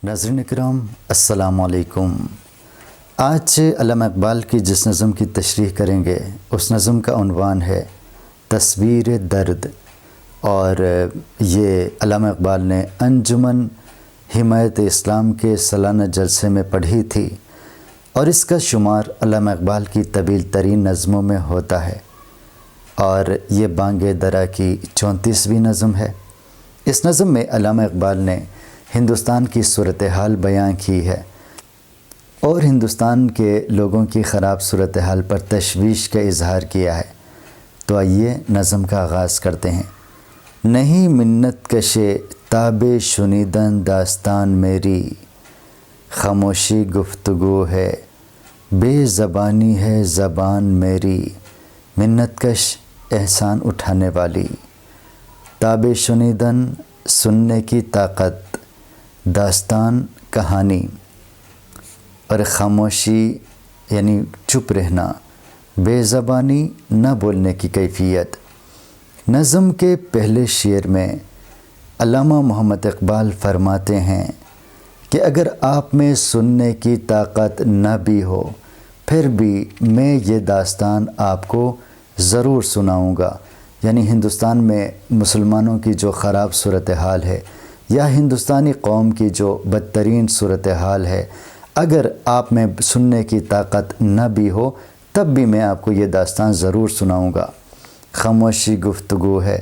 ناظرین اکرام السلام علیکم۔ آج علامہ اقبال کی جس نظم کی تشریح کریں گے اس نظم کا عنوان ہے تصویر درد، اور یہ علامہ اقبال نے انجمن حمایت اسلام کے سالانہ جلسے میں پڑھی تھی، اور اس کا شمار علامہ اقبال کی طویل ترین نظموں میں ہوتا ہے، اور یہ بانگ درا کی 34ویں نظم ہے۔ اس نظم میں علامہ اقبال نے ہندوستان کی صورتحال بیان کی ہے اور ہندوستان کے لوگوں کی خراب صورتحال پر تشویش کا اظہار کیا ہے۔ تو آئیے نظم کا آغاز کرتے ہیں۔ نہیں منت کشے تاب شنیدن داستان میری، خاموشی گفتگو ہے بے زبانی ہے زبان میری، منت کش احسان اٹھانے والی، تاب شنیدن سننے کی طاقت، داستان کہانی، اور خاموشی یعنی چپ رہنا، بے زبانی نہ بولنے کی کیفیت۔ نظم کے پہلے شعر میں علامہ محمد اقبال فرماتے ہیں کہ اگر آپ میں سننے کی طاقت نہ بھی ہو پھر بھی میں یہ داستان آپ کو ضرور سناؤں گا، یعنی ہندوستان میں مسلمانوں کی جو خراب صورتحال ہے یا ہندوستانی قوم کی جو بدترین صورتحال ہے، اگر آپ میں سننے کی طاقت نہ بھی ہو تب بھی میں آپ کو یہ داستان ضرور سناؤں گا۔ خاموشی گفتگو ہے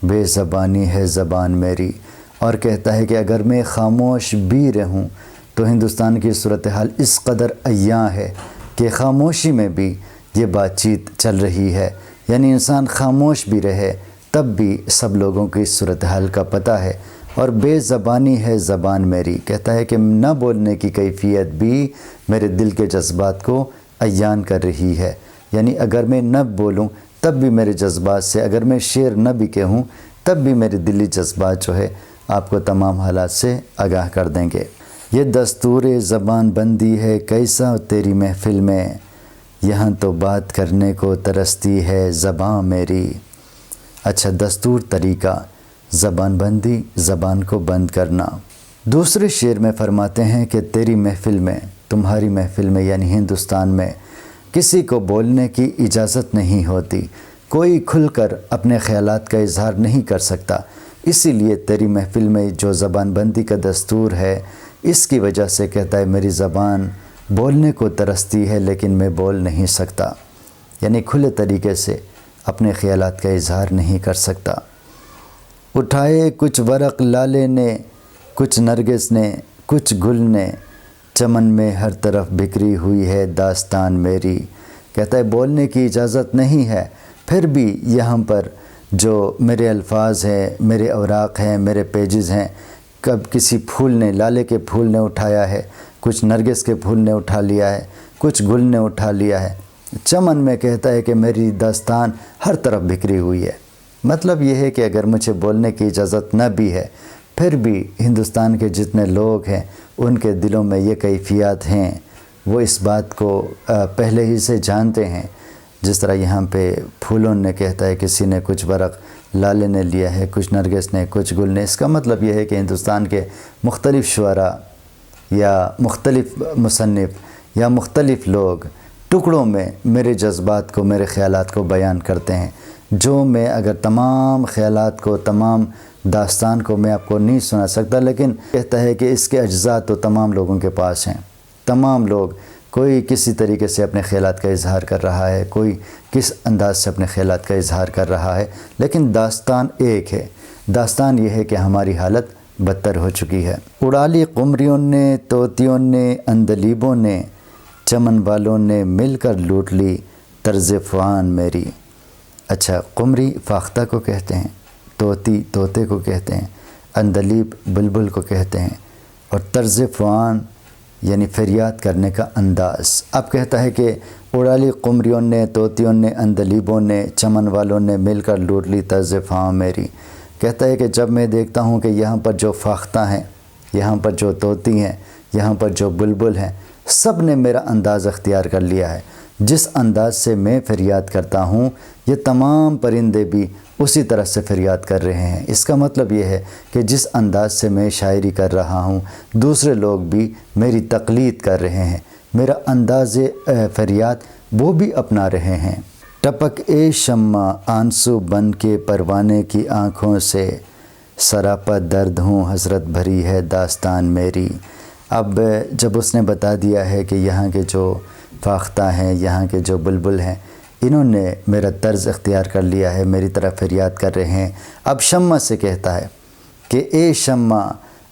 بے زبانی ہے زبان میری، اور کہتا ہے کہ اگر میں خاموش بھی رہوں تو ہندوستان کی صورتحال اس قدر عیاں ہے کہ خاموشی میں بھی یہ بات چیت چل رہی ہے، یعنی انسان خاموش بھی رہے تب بھی سب لوگوں کی صورتحال کا پتہ ہے۔ اور بے زبانی ہے زبان میری، کہتا ہے کہ نہ بولنے کی کیفیت بھی میرے دل کے جذبات کو عیان کر رہی ہے، یعنی اگر میں نہ بولوں تب بھی میرے جذبات سے، اگر میں شعر نہ بھی کہوں تب بھی میرے دلی جذبات جو ہے آپ کو تمام حالات سے آگاہ کر دیں گے۔ یہ دستور زبان بندی ہے کیسا تیری محفل میں، یہاں تو بات کرنے کو ترستی ہے زباں میری۔ اچھا، دستور طریقہ، زبان بندی، زبان کو بند کرنا۔ دوسرے شعر میں فرماتے ہیں کہ تیری محفل میں، تمہاری محفل میں یعنی ہندوستان میں کسی کو بولنے کی اجازت نہیں ہوتی، کوئی کھل کر اپنے خیالات کا اظہار نہیں کر سکتا، اسی لیے تیری محفل میں جو زبان بندی کا دستور ہے اس کی وجہ سے کہتا ہے میری زبان بولنے کو ترستی ہے لیکن میں بول نہیں سکتا، یعنی کھلے طریقے سے اپنے خیالات کا اظہار نہیں کر سکتا۔ اٹھائے کچھ ورق لالے نے، کچھ نرگس نے، کچھ گل نے، چمن میں ہر طرف بکھری ہوئی ہے داستان میری، کہتا ہے بولنے کی اجازت نہیں ہے پھر بھی یہاں پر جو میرے الفاظ ہیں، میرے اوراق ہیں، میرے پیجز ہیں، کب کسی پھول نے، لالے کے پھول نے اٹھایا ہے، کچھ نرگس کے پھول نے اٹھا لیا ہے، کچھ گل نے اٹھا لیا ہے، چمن میں کہتا ہے کہ میری داستان ہر طرف بکھری ہوئی ہے۔ مطلب یہ ہے کہ اگر مجھے بولنے کی اجازت نہ بھی ہے پھر بھی ہندوستان کے جتنے لوگ ہیں ان کے دلوں میں یہ کیفیات ہیں، وہ اس بات کو پہلے ہی سے جانتے ہیں۔ جس طرح یہاں پہ پھولوں نے کہتا ہے کسی نے کچھ ورق لالے نے لیا ہے، کچھ نرگس نے، کچھ گل نے، اس کا مطلب یہ ہے کہ ہندوستان کے مختلف شعراء یا مختلف مصنف یا مختلف لوگ ٹکڑوں میں میرے جذبات کو، میرے خیالات کو بیان کرتے ہیں، جو میں اگر تمام خیالات کو، تمام داستان کو میں آپ کو نہیں سنا سکتا، لیکن کہتا ہے کہ اس کے اجزاء تو تمام لوگوں کے پاس ہیں، تمام لوگ، کوئی کسی طریقے سے اپنے خیالات کا اظہار کر رہا ہے، کوئی کس انداز سے اپنے خیالات کا اظہار کر رہا ہے، لیکن داستان ایک ہے۔ داستان یہ ہے کہ ہماری حالت بدتر ہو چکی ہے۔ اڑا لی قمریوں نے، طوطیوں نے، عندلیبوں نے، چمن والوں نے مل کر لوٹ لی طرز فعان میری۔ اچھا، قمری فاختہ کو کہتے ہیں، طوطی طوطے کو کہتے ہیں، عندلیب بلبل کو کہتے ہیں، اور طرز فعان یعنی فریاد کرنے کا انداز۔ اب کہتا ہے کہ اڑا لی قمریوں نے، طوطیوں نے، عندلیبوں نے، چمن والوں نے مل کر لوٹ لی طرز فعان میری۔ کہتا ہے کہ جب میں دیکھتا ہوں کہ یہاں پر جو فاختہ ہیں، یہاں پر جو طوطی ہیں، یہاں پر جو بلبل ہیں، سب نے میرا انداز اختیار کر لیا ہے، جس انداز سے میں فریاد کرتا ہوں یہ تمام پرندے بھی اسی طرح سے فریاد کر رہے ہیں۔ اس کا مطلب یہ ہے کہ جس انداز سے میں شاعری کر رہا ہوں دوسرے لوگ بھی میری تقلید کر رہے ہیں، میرا انداز فریاد وہ بھی اپنا رہے ہیں۔ ٹپک اے شمع آنسو بن کے پروانے کی آنکھوں سے، سراپا درد ہوں حسرت بھری ہے داستان میری۔ اب جب اس نے بتا دیا ہے کہ یہاں کے جو فاختہ ہیں، یہاں کے جو بلبل ہیں، انہوں نے میرا طرز اختیار کر لیا ہے، میری طرف فریاد کر رہے ہیں، اب شمع سے کہتا ہے کہ اے شمع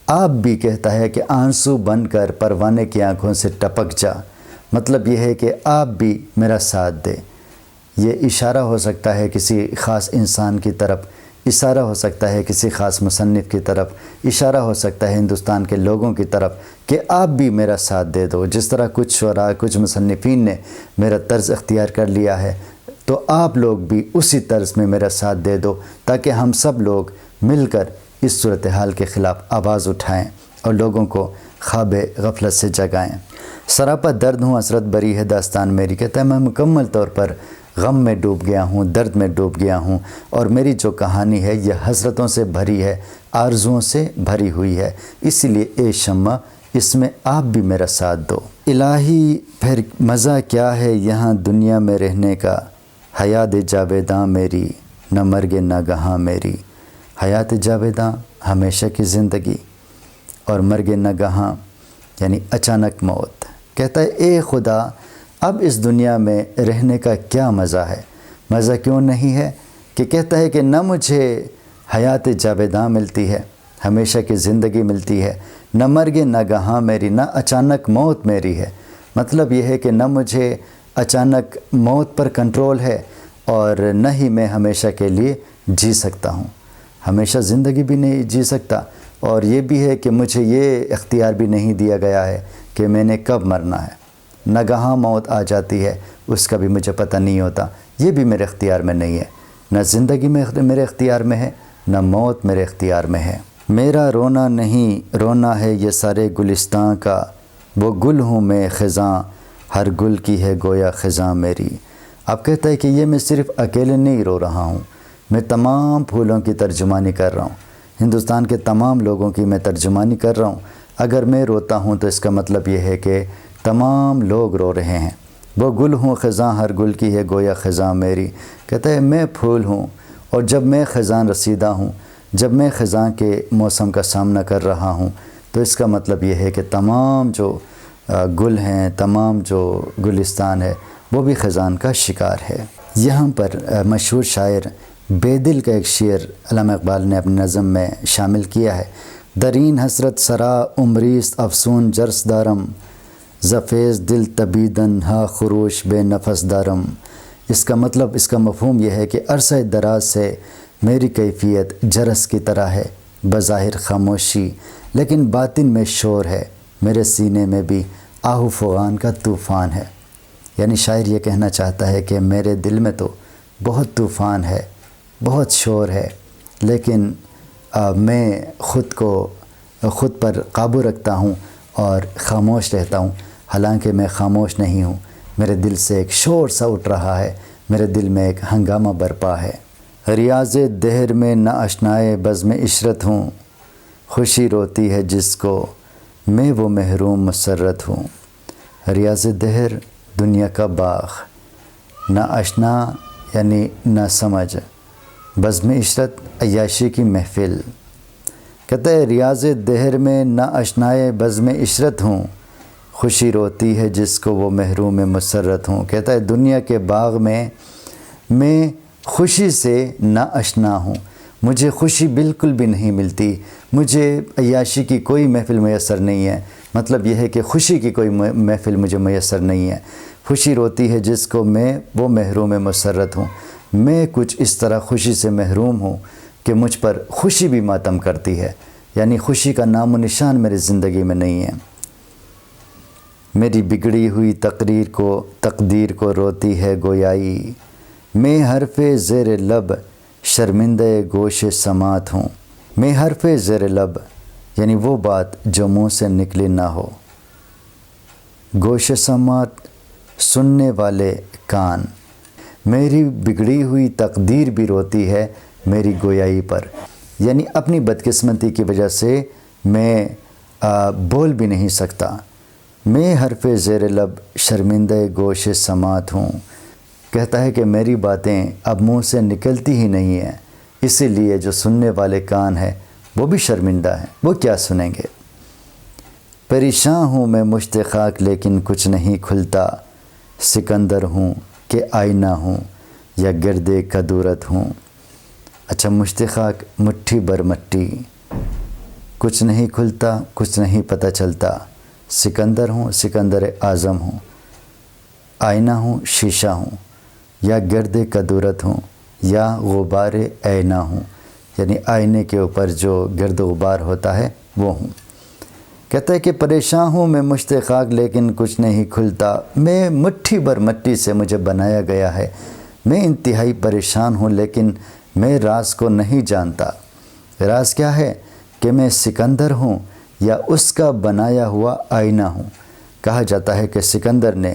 آپ بھی، کہتا ہے کہ آنسو بن کر پروانے کی آنکھوں سے ٹپک جا، مطلب یہ ہے کہ آپ بھی میرا ساتھ دے۔ یہ اشارہ ہو سکتا ہے کسی خاص انسان کی طرف، اشارہ ہو سکتا ہے کسی خاص مصنف کی طرف، اشارہ ہو سکتا ہے ہندوستان کے لوگوں کی طرف کہ آپ بھی میرا ساتھ دے دو۔ جس طرح کچھ شعراء، کچھ مصنفین نے میرا طرز اختیار کر لیا ہے تو آپ لوگ بھی اسی طرز میں میرا ساتھ دے دو، تاکہ ہم سب لوگ مل کر اس صورتحال کے خلاف آواز اٹھائیں اور لوگوں کو خواب غفلت سے جگائیں۔ سراپا درد ہوں حسرت بری ہے داستان میری، کہتا ہے میں مکمل طور پر غم میں ڈوب گیا ہوں، درد میں ڈوب گیا ہوں، اور میری جو کہانی ہے یہ حسرتوں سے بھری ہے، آرزوؤں سے بھری ہوئی ہے، اسی لیے اے شمع اس میں آپ بھی میرا ساتھ دو۔ الہی پھر مزہ کیا ہے یہاں دنیا میں رہنے کا، حیات جاویداں میری نہ مرگ ناگہاں میری۔ حیات جاویداں ہمیشہ کی زندگی، اور مرگ ناگہاں یعنی اچانک موت۔ کہتا ہے اے خدا اب اس دنیا میں رہنے کا کیا مزہ ہے، مزہ کیوں نہیں ہے؟ کہ کہتا ہے کہ نہ مجھے حیات جاویداں ملتی ہے، ہمیشہ کی زندگی ملتی ہے، نہ مرگ ناگہاں میری، نہ اچانک موت میری ہے۔ مطلب یہ ہے کہ نہ مجھے اچانک موت پر کنٹرول ہے، اور نہ ہی میں ہمیشہ کے لیے جی سکتا ہوں، ہمیشہ زندگی بھی نہیں جی سکتا، اور یہ بھی ہے کہ مجھے یہ اختیار بھی نہیں دیا گیا ہے کہ میں نے کب مرنا ہے۔ ناگہاں موت آ جاتی ہے، اس کا بھی مجھے پتہ نہیں ہوتا، یہ بھی میرے اختیار میں نہیں ہے۔ نہ زندگی میں میرے اختیار میں ہے، نہ موت میرے اختیار میں ہے۔ میرا رونا نہیں رونا ہے یہ سارے گلستان کا، وہ گل ہوں میں خزاں ہر گل کی ہے گویا خزاں میری۔ اب کہتا ہے کہ یہ میں صرف اکیلے نہیں رو رہا ہوں، میں تمام پھولوں کی ترجمانی کر رہا ہوں، ہندوستان کے تمام لوگوں کی میں ترجمانی کر رہا ہوں۔ اگر میں روتا ہوں تو اس کا مطلب یہ ہے کہ تمام لوگ رو رہے ہیں۔ وہ گل ہوں خزاں ہر گل کی ہے گویا خزاں میری، کہتا ہے میں پھول ہوں، اور جب میں خزاں رسیدہ ہوں، جب میں خزاں کے موسم کا سامنا کر رہا ہوں، تو اس کا مطلب یہ ہے کہ تمام جو گل ہیں، تمام جو گلستان ہے وہ بھی خزاں کا شکار ہے۔ یہاں پر مشہور شاعر بے دل کا ایک شعر علامہ اقبال نے اپنی نظم میں شامل کیا ہے۔ درین حسرت سرا عمریست افسون جرس دارم، زفیز دل تبیدن ہا خروش بے نفس دارم۔ اس کا مطلب، اس کا مفہوم یہ ہے کہ عرصہ دراز سے میری کیفیت جرس کی طرح ہے، بظاہر خاموشی لیکن باطن میں شور ہے، میرے سینے میں بھی آہ و فغان کا طوفان ہے۔ یعنی شاعر یہ کہنا چاہتا ہے کہ میرے دل میں تو بہت طوفان ہے، بہت شور ہے، لیکن میں خود پر قابو رکھتا ہوں اور خاموش رہتا ہوں، حالانکہ میں خاموش نہیں ہوں، میرے دل سے ایک شور سا اٹھ رہا ہے، میرے دل میں ایک ہنگامہ برپا ہے۔ ریاض دہر میں نہ اشنائے بزم عشرت ہوں، خوشی روتی ہے جس کو میں وہ محروم مسرت ہوں۔ ریاض دہر دنیا کا باغ، نہ اشنا یعنی نہ سمجھ، بزم عشرت عیاشی کی محفل۔ کہتا ہے ریاض دہر میں نہ اشنائے بزم عشرت ہوں، خوشی روتی ہے جس کو وہ محروم مسرت ہوں۔ کہتا ہے دنیا کے باغ میں خوشی سے نہ اشنا ہوں، مجھے خوشی بالکل بھی نہیں ملتی، مجھے عیاشی کی کوئی محفل میسر نہیں ہے۔ مطلب یہ ہے کہ خوشی کی کوئی محفل مجھے میسر نہیں ہے۔ خوشی روتی ہے جس کو میں وہ محروم مسرت ہوں، میں کچھ اس طرح خوشی سے محروم ہوں کہ مجھ پر خوشی بھی ماتم کرتی ہے، یعنی خوشی کا نام و نشان میری زندگی میں نہیں ہے۔ میری بگڑی ہوئی تقدیر کو روتی ہے گویائی، میں حرف زیر لب شرمندہ گوش سماعت ہوں۔ میں حرف زیر لب یعنی وہ بات جو منہ سے نکلی نہ ہو، گوش سماعت سننے والے کان، میری بگڑی ہوئی تقدیر بھی روتی ہے میری گویائی پر، یعنی اپنی بدقسمتی کی وجہ سے میں بول بھی نہیں سکتا۔ میں حرف زیر لب شرمندہ گوش سماعت ہوں، کہتا ہے کہ میری باتیں اب منہ سے نکلتی ہی نہیں ہیں، اسی لیے جو سننے والے کان ہیں وہ بھی شرمندہ ہیں، وہ کیا سنیں گے۔ پریشان ہوں میں مشت خاک لیکن کچھ نہیں کھلتا، سکندر ہوں کہ آئینہ ہوں یا گرد کدورت ہوں۔ اچھا، مشت خاک، مٹھی بر مٹی، کچھ نہیں کھلتا، کچھ نہیں پتہ چلتا، سکندر ہوں، سکندر اعظم ہوں، آئینہ ہوں، شیشہ ہوں، یا گرد کدورت ہوں یا غبار آئینہ ہوں، یعنی آئینے کے اوپر جو گرد غبار ہوتا ہے وہ ہوں۔ کہتا ہے کہ پریشان ہوں میں مشت خاک لیکن کچھ نہیں کھلتا، میں مٹھی بر مٹی سے مجھے بنایا گیا ہے، میں انتہائی پریشان ہوں لیکن میں راز کو نہیں جانتا۔ راز کیا ہے کہ میں سکندر ہوں یا اس کا بنایا ہوا آئینہ ہوں۔ کہا جاتا ہے کہ سکندر نے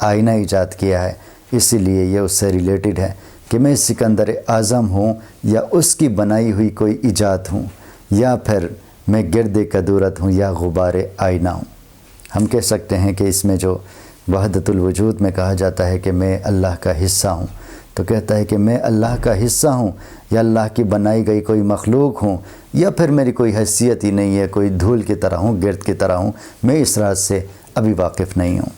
آئینہ ایجاد کیا ہے، اسی لیے یہ اس سے ریلیٹڈ ہے کہ میں سکندر اعظم ہوں یا اس کی بنائی ہوئی کوئی ایجاد ہوں، یا پھر میں گرد کدورت ہوں یا غبار آئینہ ہوں۔ ہم کہہ سکتے ہیں کہ اس میں جو وحدت الوجود میں کہا جاتا ہے کہ میں اللہ کا حصہ ہوں، تو کہتا ہے کہ میں اللہ کا حصہ ہوں یا اللہ کی بنائی گئی کوئی مخلوق ہوں، یا پھر میری کوئی حیثیت ہی نہیں ہے، کوئی دھول کی طرح ہوں، گرد کی طرح ہوں، میں اس راز سے ابھی واقف نہیں ہوں۔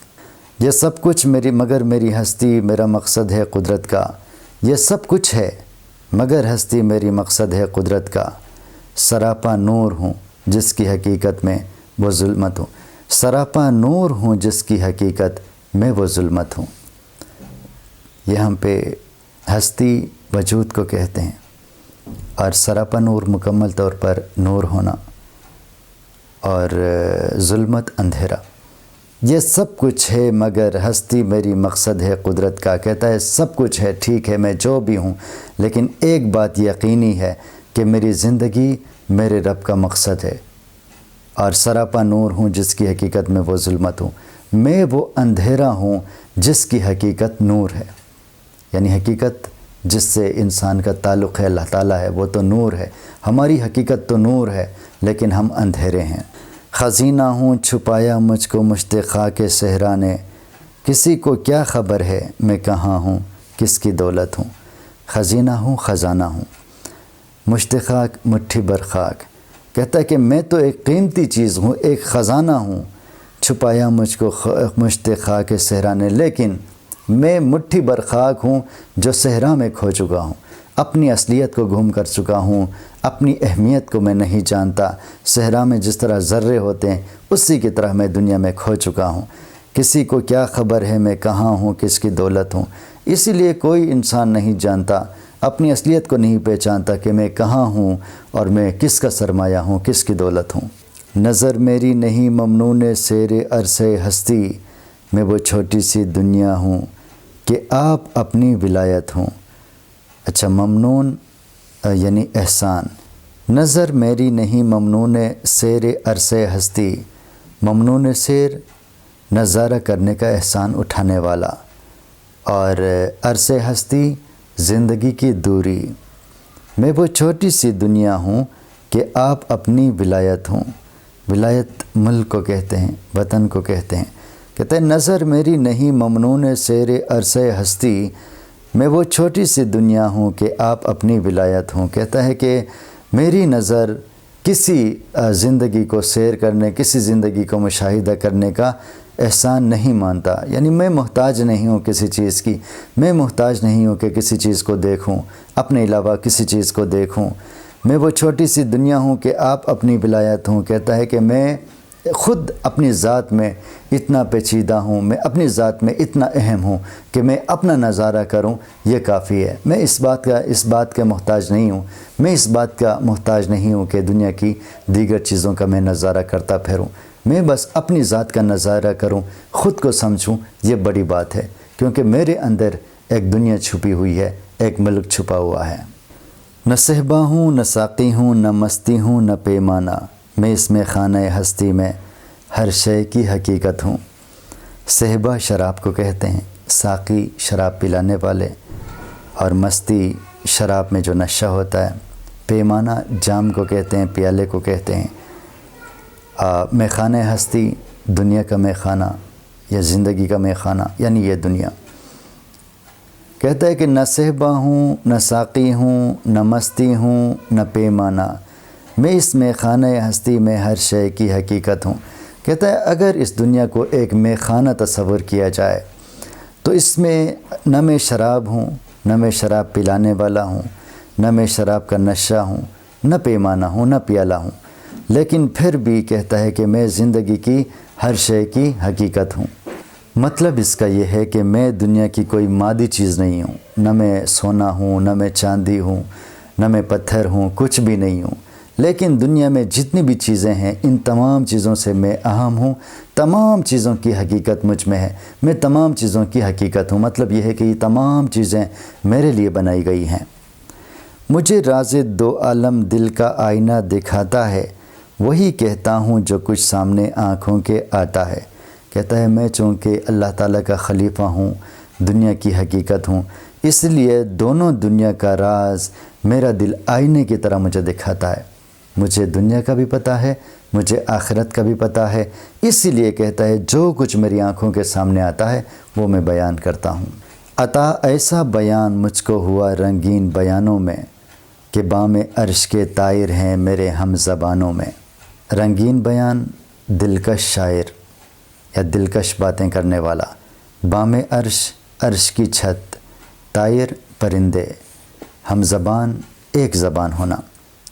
یہ سب کچھ مگر میری ہستی میرا مقصد ہے قدرت کا، یہ سب کچھ ہے مگر ہستی میری مقصد ہے قدرت کا، سراپا نور ہوں جس کی حقیقت میں وہ ظلمت ہوں، سراپا نور ہوں جس کی حقیقت میں وہ ظلمت ہوں۔ یہ ہم پہ ہستی وجود کو کہتے ہیں، اور سراپا نور مکمل طور پر نور ہونا، اور ظلمت اندھیرا۔ یہ سب کچھ ہے مگر ہستی میری مقصد ہے قدرت کا۔ کہتا ہے سب کچھ ہے، ٹھیک ہے، میں جو بھی ہوں، لیکن ایک بات یقینی ہے کہ میری زندگی میرے رب کا مقصد ہے، اور سراپا نور ہوں جس کی حقیقت میں وہ ظلمت ہوں۔ میں وہ اندھیرا ہوں جس کی حقیقت نور ہے، یعنی حقیقت جس سے انسان کا تعلق ہے اللہ تعالیٰ ہے، وہ تو نور ہے، ہماری حقیقت تو نور ہے، لیکن ہم اندھیرے ہیں۔ خزینہ ہوں چھپایا مجھ کو مشت خاک صحرا نے، کسی کو کیا خبر ہے میں کہاں ہوں، کس کی دولت ہوں۔ خزینہ ہوں، خزانہ ہوں، مشت خاک، مٹھی بر خاک۔ کہتا ہے کہ میں تو ایک قیمتی چیز ہوں، ایک خزانہ ہوں، چھپایا مجھ کو مشت خاک صحرا نے، لیکن میں مٹھی بر خاک ہوں جو صحرا میں کھو چکا ہوں، اپنی اصلیت کو گم کر چکا ہوں، اپنی اہمیت کو میں نہیں جانتا۔ صحرا میں جس طرح ذرے ہوتے ہیں اسی کی طرح میں دنیا میں کھو چکا ہوں۔ کسی کو کیا خبر ہے میں کہاں ہوں، کس کی دولت ہوں۔ اسی لیے کوئی انسان نہیں جانتا، اپنی اصلیت کو نہیں پہچانتا کہ میں کہاں ہوں اور میں کس کا سرمایہ ہوں، کس کی دولت ہوں۔ نظر میری نہیں ممنون سیر عرصے ہستی، میں وہ چھوٹی سی دنیا ہوں کہ آپ اپنی ولایت ہوں۔ اچھا، ممنون یعنی احسان۔ نظر میری نہیں ممنون سیر عرصے ہستی، ممنون سیر نظارہ کرنے کا احسان اٹھانے والا، اور عرصے ہستی زندگی کی دوری۔ میں وہ چھوٹی سی دنیا ہوں کہ آپ اپنی ولایت ہوں۔ ولایت ملک کو کہتے ہیں، وطن کو کہتے ہیں۔ کہتے ہیں نظر میری نہیں ممنون سیر عرصے ہستی، میں وہ چھوٹی سی دنیا ہوں کہ آپ اپنی ولایت ہوں۔ کہتا ہے کہ میری نظر کسی زندگی کو سیر کرنے، کسی زندگی کو مشاہدہ کرنے کا احسان نہیں مانتا، یعنی میں محتاج نہیں ہوں کسی چیز کی، میں محتاج نہیں ہوں کہ کسی چیز کو دیکھوں، اپنے علاوہ کسی چیز کو دیکھوں۔ میں وہ چھوٹی سی دنیا ہوں کہ آپ اپنی ولایت ہوں۔ کہتا ہے کہ میں خود اپنی ذات میں اتنا پیچیدہ ہوں، میں اپنی ذات میں اتنا اہم ہوں کہ میں اپنا نظارہ کروں یہ کافی ہے۔ میں اس بات کا محتاج نہیں ہوں، میں اس بات کا محتاج نہیں ہوں کہ دنیا کی دیگر چیزوں کا میں نظارہ کرتا پھروں۔ میں بس اپنی ذات کا نظارہ کروں، خود کو سمجھوں، یہ بڑی بات ہے، کیونکہ میرے اندر ایک دنیا چھپی ہوئی ہے، ایک ملک چھپا ہوا ہے۔ نہ صحبہ ہوں، نہ ساقی ہوں، نہ مستی ہوں، نہ پیمانہ، میں اس میں خانہ ہستی میں ہر شے کی حقیقت ہوں۔ صہبا شراب کو کہتے ہیں، ساقی شراب پلانے والے، اور مستی شراب میں جو نشہ ہوتا ہے، پیمانہ جام کو کہتے ہیں، پیالے کو کہتے ہیں، میخانہ ہستی دنیا کا میخانہ یا زندگی کا میخانہ یعنی یہ دنیا۔ کہتا ہے کہ نہ صہبا ہوں، نہ ساقی ہوں، نہ مستی ہوں، نہ پیمانہ، میں اس میخانہ ہستی میں ہر شے کی حقیقت ہوں۔ کہتا ہے اگر اس دنیا کو ایک میخانہ تصور کیا جائے تو اس میں نہ میں شراب ہوں، نہ میں شراب پلانے والا ہوں، نہ میں شراب کا نشہ ہوں، نہ پیمانہ ہوں، نہ پیالہ ہوں، لیکن پھر بھی کہتا ہے کہ میں زندگی کی ہر شے کی حقیقت ہوں۔ مطلب اس کا یہ ہے کہ میں دنیا کی کوئی مادی چیز نہیں ہوں، نہ میں سونا ہوں، نہ میں چاندی ہوں، نہ میں پتھر ہوں، کچھ بھی نہیں ہوں، لیکن دنیا میں جتنی بھی چیزیں ہیں ان تمام چیزوں سے میں اہم ہوں، تمام چیزوں کی حقیقت مجھ میں ہے، میں تمام چیزوں کی حقیقت ہوں۔ مطلب یہ ہے کہ یہ تمام چیزیں میرے لیے بنائی گئی ہیں۔ مجھے راز دو عالم دل کا آئینہ دکھاتا ہے، وہی کہتا ہوں جو کچھ سامنے آنکھوں کے آتا ہے۔ کہتا ہے میں چونکہ اللہ تعالیٰ کا خلیفہ ہوں، دنیا کی حقیقت ہوں، اس لیے دونوں دنیا کا راز میرا دل آئینے کی طرح مجھے دکھاتا ہے۔ مجھے دنیا کا بھی پتہ ہے، مجھے آخرت کا بھی پتہ ہے، اسی لیے کہتا ہے جو کچھ میری آنکھوں کے سامنے آتا ہے وہ میں بیان کرتا ہوں۔ عطا ایسا بیان مجھ کو ہوا رنگین بیانوں میں کہ بام عرش کے طائر ہیں میرے ہم زبانوں میں۔ رنگین بیان، دلکش شاعر یا دلکش باتیں کرنے والا، بام عرش، عرش کی چھت، طائر پرندے، ہم زبان ایک زبان ہونا۔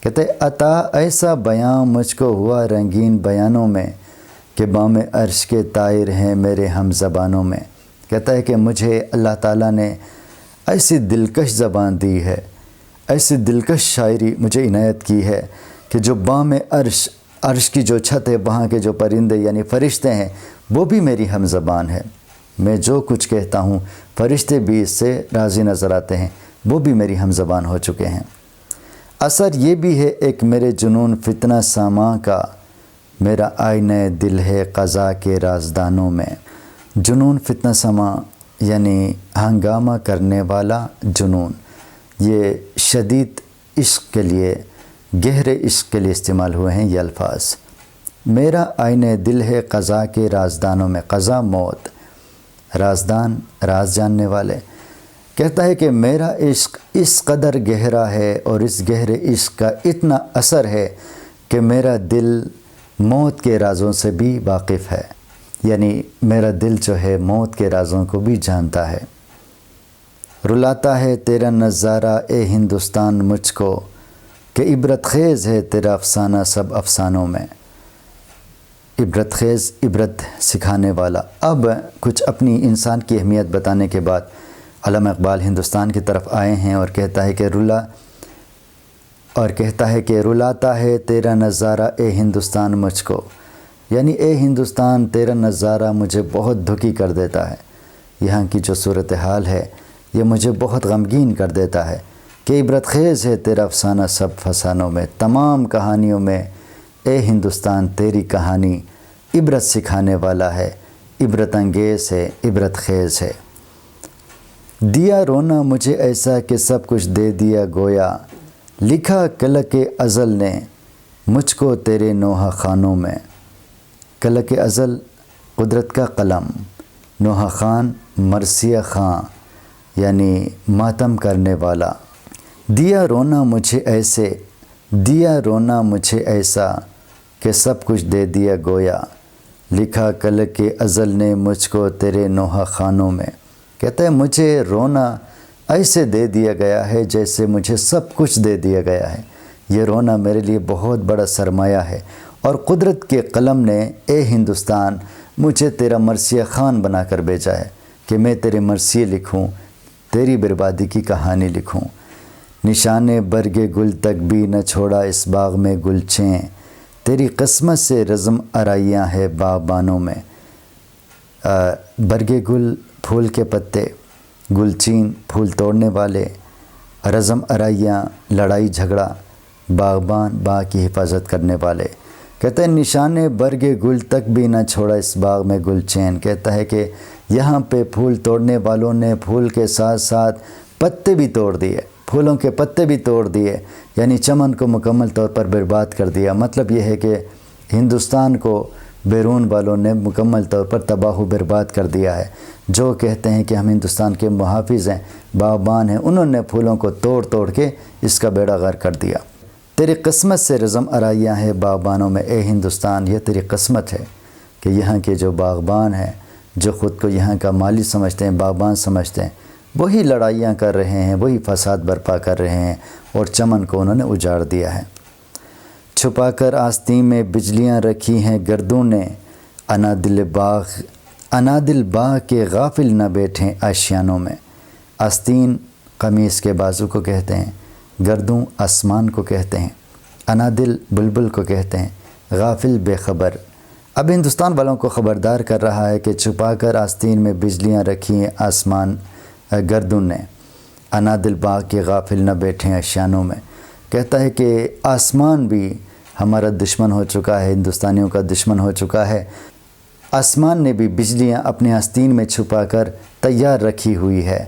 کہتے عطا ایسا بیان مجھ کو ہوا رنگین بیانوں میں کہ بام عرش کے طائر ہیں میرے ہم زبانوں میں۔ کہتا ہے کہ مجھے اللہ تعالیٰ نے ایسی دلکش زبان دی ہے، ایسی دلکش شاعری مجھے عنایت کی ہے کہ جو بام عرش، عرش کی جو چھت ہے، وہاں کے جو پرندے یعنی فرشتے ہیں وہ بھی میری ہم زبان ہے۔ میں جو کچھ کہتا ہوں فرشتے بھی اس سے راضی نظر آتے ہیں، وہ بھی میری ہم زبان ہو چکے ہیں۔ اثر یہ بھی ہے ایک میرے جنون فتنہ ساماں کا، میرا آئینہ دل ہے قضا کے رازدانوں میں۔ جنون فتنہ ساماں یعنی ہنگامہ کرنے والا جنون، یہ شدید عشق کے لیے، گہرے عشق کے لیے استعمال ہوئے ہیں یہ الفاظ۔ میرا آئینہ دل ہے قضا کے رازدانوں میں، قضا موت، رازدان راز جاننے والے۔ کہتا ہے کہ میرا عشق اس قدر گہرا ہے اور اس گہرے عشق کا اتنا اثر ہے کہ میرا دل موت کے رازوں سے بھی واقف ہے، یعنی میرا دل جو ہے موت کے رازوں کو بھی جانتا ہے۔ رلاتا ہے تیرا نظارہ اے ہندوستان مجھ کو، کہ عبرت خیز ہے تیرا افسانہ سب افسانوں میں۔ عبرت خیز، عبرت سکھانے والا۔ اب کچھ اپنی انسان کی اہمیت بتانے کے بعد علامہ اقبال ہندوستان کی طرف آئے ہیں اور کہتا ہے کہ رلاتا ہے تیرا نظارہ اے ہندوستان مجھ کو، یعنی اے ہندوستان تیرا نظارہ مجھے بہت دکھی کر دیتا ہے، یہاں کی جو صورتحال ہے یہ مجھے بہت غمگین کر دیتا ہے کہ عبرت خیز ہے تیرا افسانہ سب فسانوں میں، تمام کہانیوں میں اے ہندوستان تیری کہانی عبرت سکھانے والا ہے، عبرت انگیز ہے، عبرت خیز ہے۔ دیا رونا مجھے ایسا کہ سب کچھ دے دیا گویا، لکھا کلک ازل نے مجھ کو تیرے نوحہ خانوں میں۔ کلک ازل قدرت کا قلم، نوحہ خان مرثیہ خاں یعنی ماتم کرنے والا۔ دیا رونا مجھے ایسے، دیا رونا مجھے ایسا کہ سب کچھ دے دیا گویا، لکھا کلک ازل نے مجھ کو تیرے نوحہ خانوں میں۔ کہتا ہے مجھے رونا ایسے دے دیا گیا ہے جیسے مجھے سب کچھ دے دیا گیا ہے۔ یہ رونا میرے لیے بہت بڑا سرمایہ ہے، اور قدرت کے قلم نے اے ہندوستان مجھے تیرا مرثیہ خان بنا کر بھیجا ہے کہ میں تیرے مرثیے لکھوں، تیری بربادی کی کہانی لکھوں۔ نشان برگ گل تک بھی نہ چھوڑا اس باغ میں گلچیں، تیری قسمت سے رزم آرائیاں ہے باغبانوں میں۔ برگ گل پھول کے پتے، گلچین پھول توڑنے والے، رزم آرائیاں لڑائی جھگڑا، باغبان باغ کی حفاظت کرنے والے۔ کہتا ہے نشان برگ گل تک بھی نہ چھوڑا اس باغ میں گل چین. کہتا ہے کہ یہاں پہ پھول توڑنے والوں نے پھول کے ساتھ ساتھ پتے بھی توڑ دیے، پھولوں کے پتے بھی توڑ دیے، یعنی چمن کو مکمل طور پر برباد کر دیا. مطلب یہ ہے کہ ہندوستان کو بیرون والوں نے مکمل طور پر تباہ و برباد کر دیا ہے. جو کہتے ہیں کہ ہم ہندوستان کے محافظ ہیں، باغبان ہیں، انہوں نے پھولوں کو توڑ توڑ کے اس کا بیڑا غرق کر دیا. تیری قسمت سے رزم آرائیاں ہیں باغبانوں میں، اے ہندوستان یہ تیری قسمت ہے کہ یہاں کے جو باغبان ہیں، جو خود کو یہاں کا مالی سمجھتے ہیں، باغبان سمجھتے ہیں، وہی لڑائیاں کر رہے ہیں، وہی فساد برپا کر رہے ہیں اور چمن کو انہوں نے اجاڑ دیا ہے. چھپا کر آستین میں بجلیاں رکھی ہیں گردوں نے، انادل باغ کے غافل نہ بیٹھیں آشیانوں میں. آستین قمیص کے بازو کو کہتے ہیں، گردوں آسمان کو کہتے ہیں، انادل بلبل کو کہتے ہیں، غافل بے خبر. اب ہندوستان والوں کو خبردار کر رہا ہے کہ چھپا کر آستین میں بجلیاں رکھی ہیں آسمان گردوں نے، انادل باغ کے غافل نہ بیٹھیں آشیانوں میں. کہتا ہے کہ آسمان بھی ہمارا دشمن ہو چکا ہے، ہندوستانیوں کا دشمن ہو چکا ہے. آسمان نے بھی بجلیاں اپنے آستین میں چھپا کر تیار رکھی ہوئی ہے.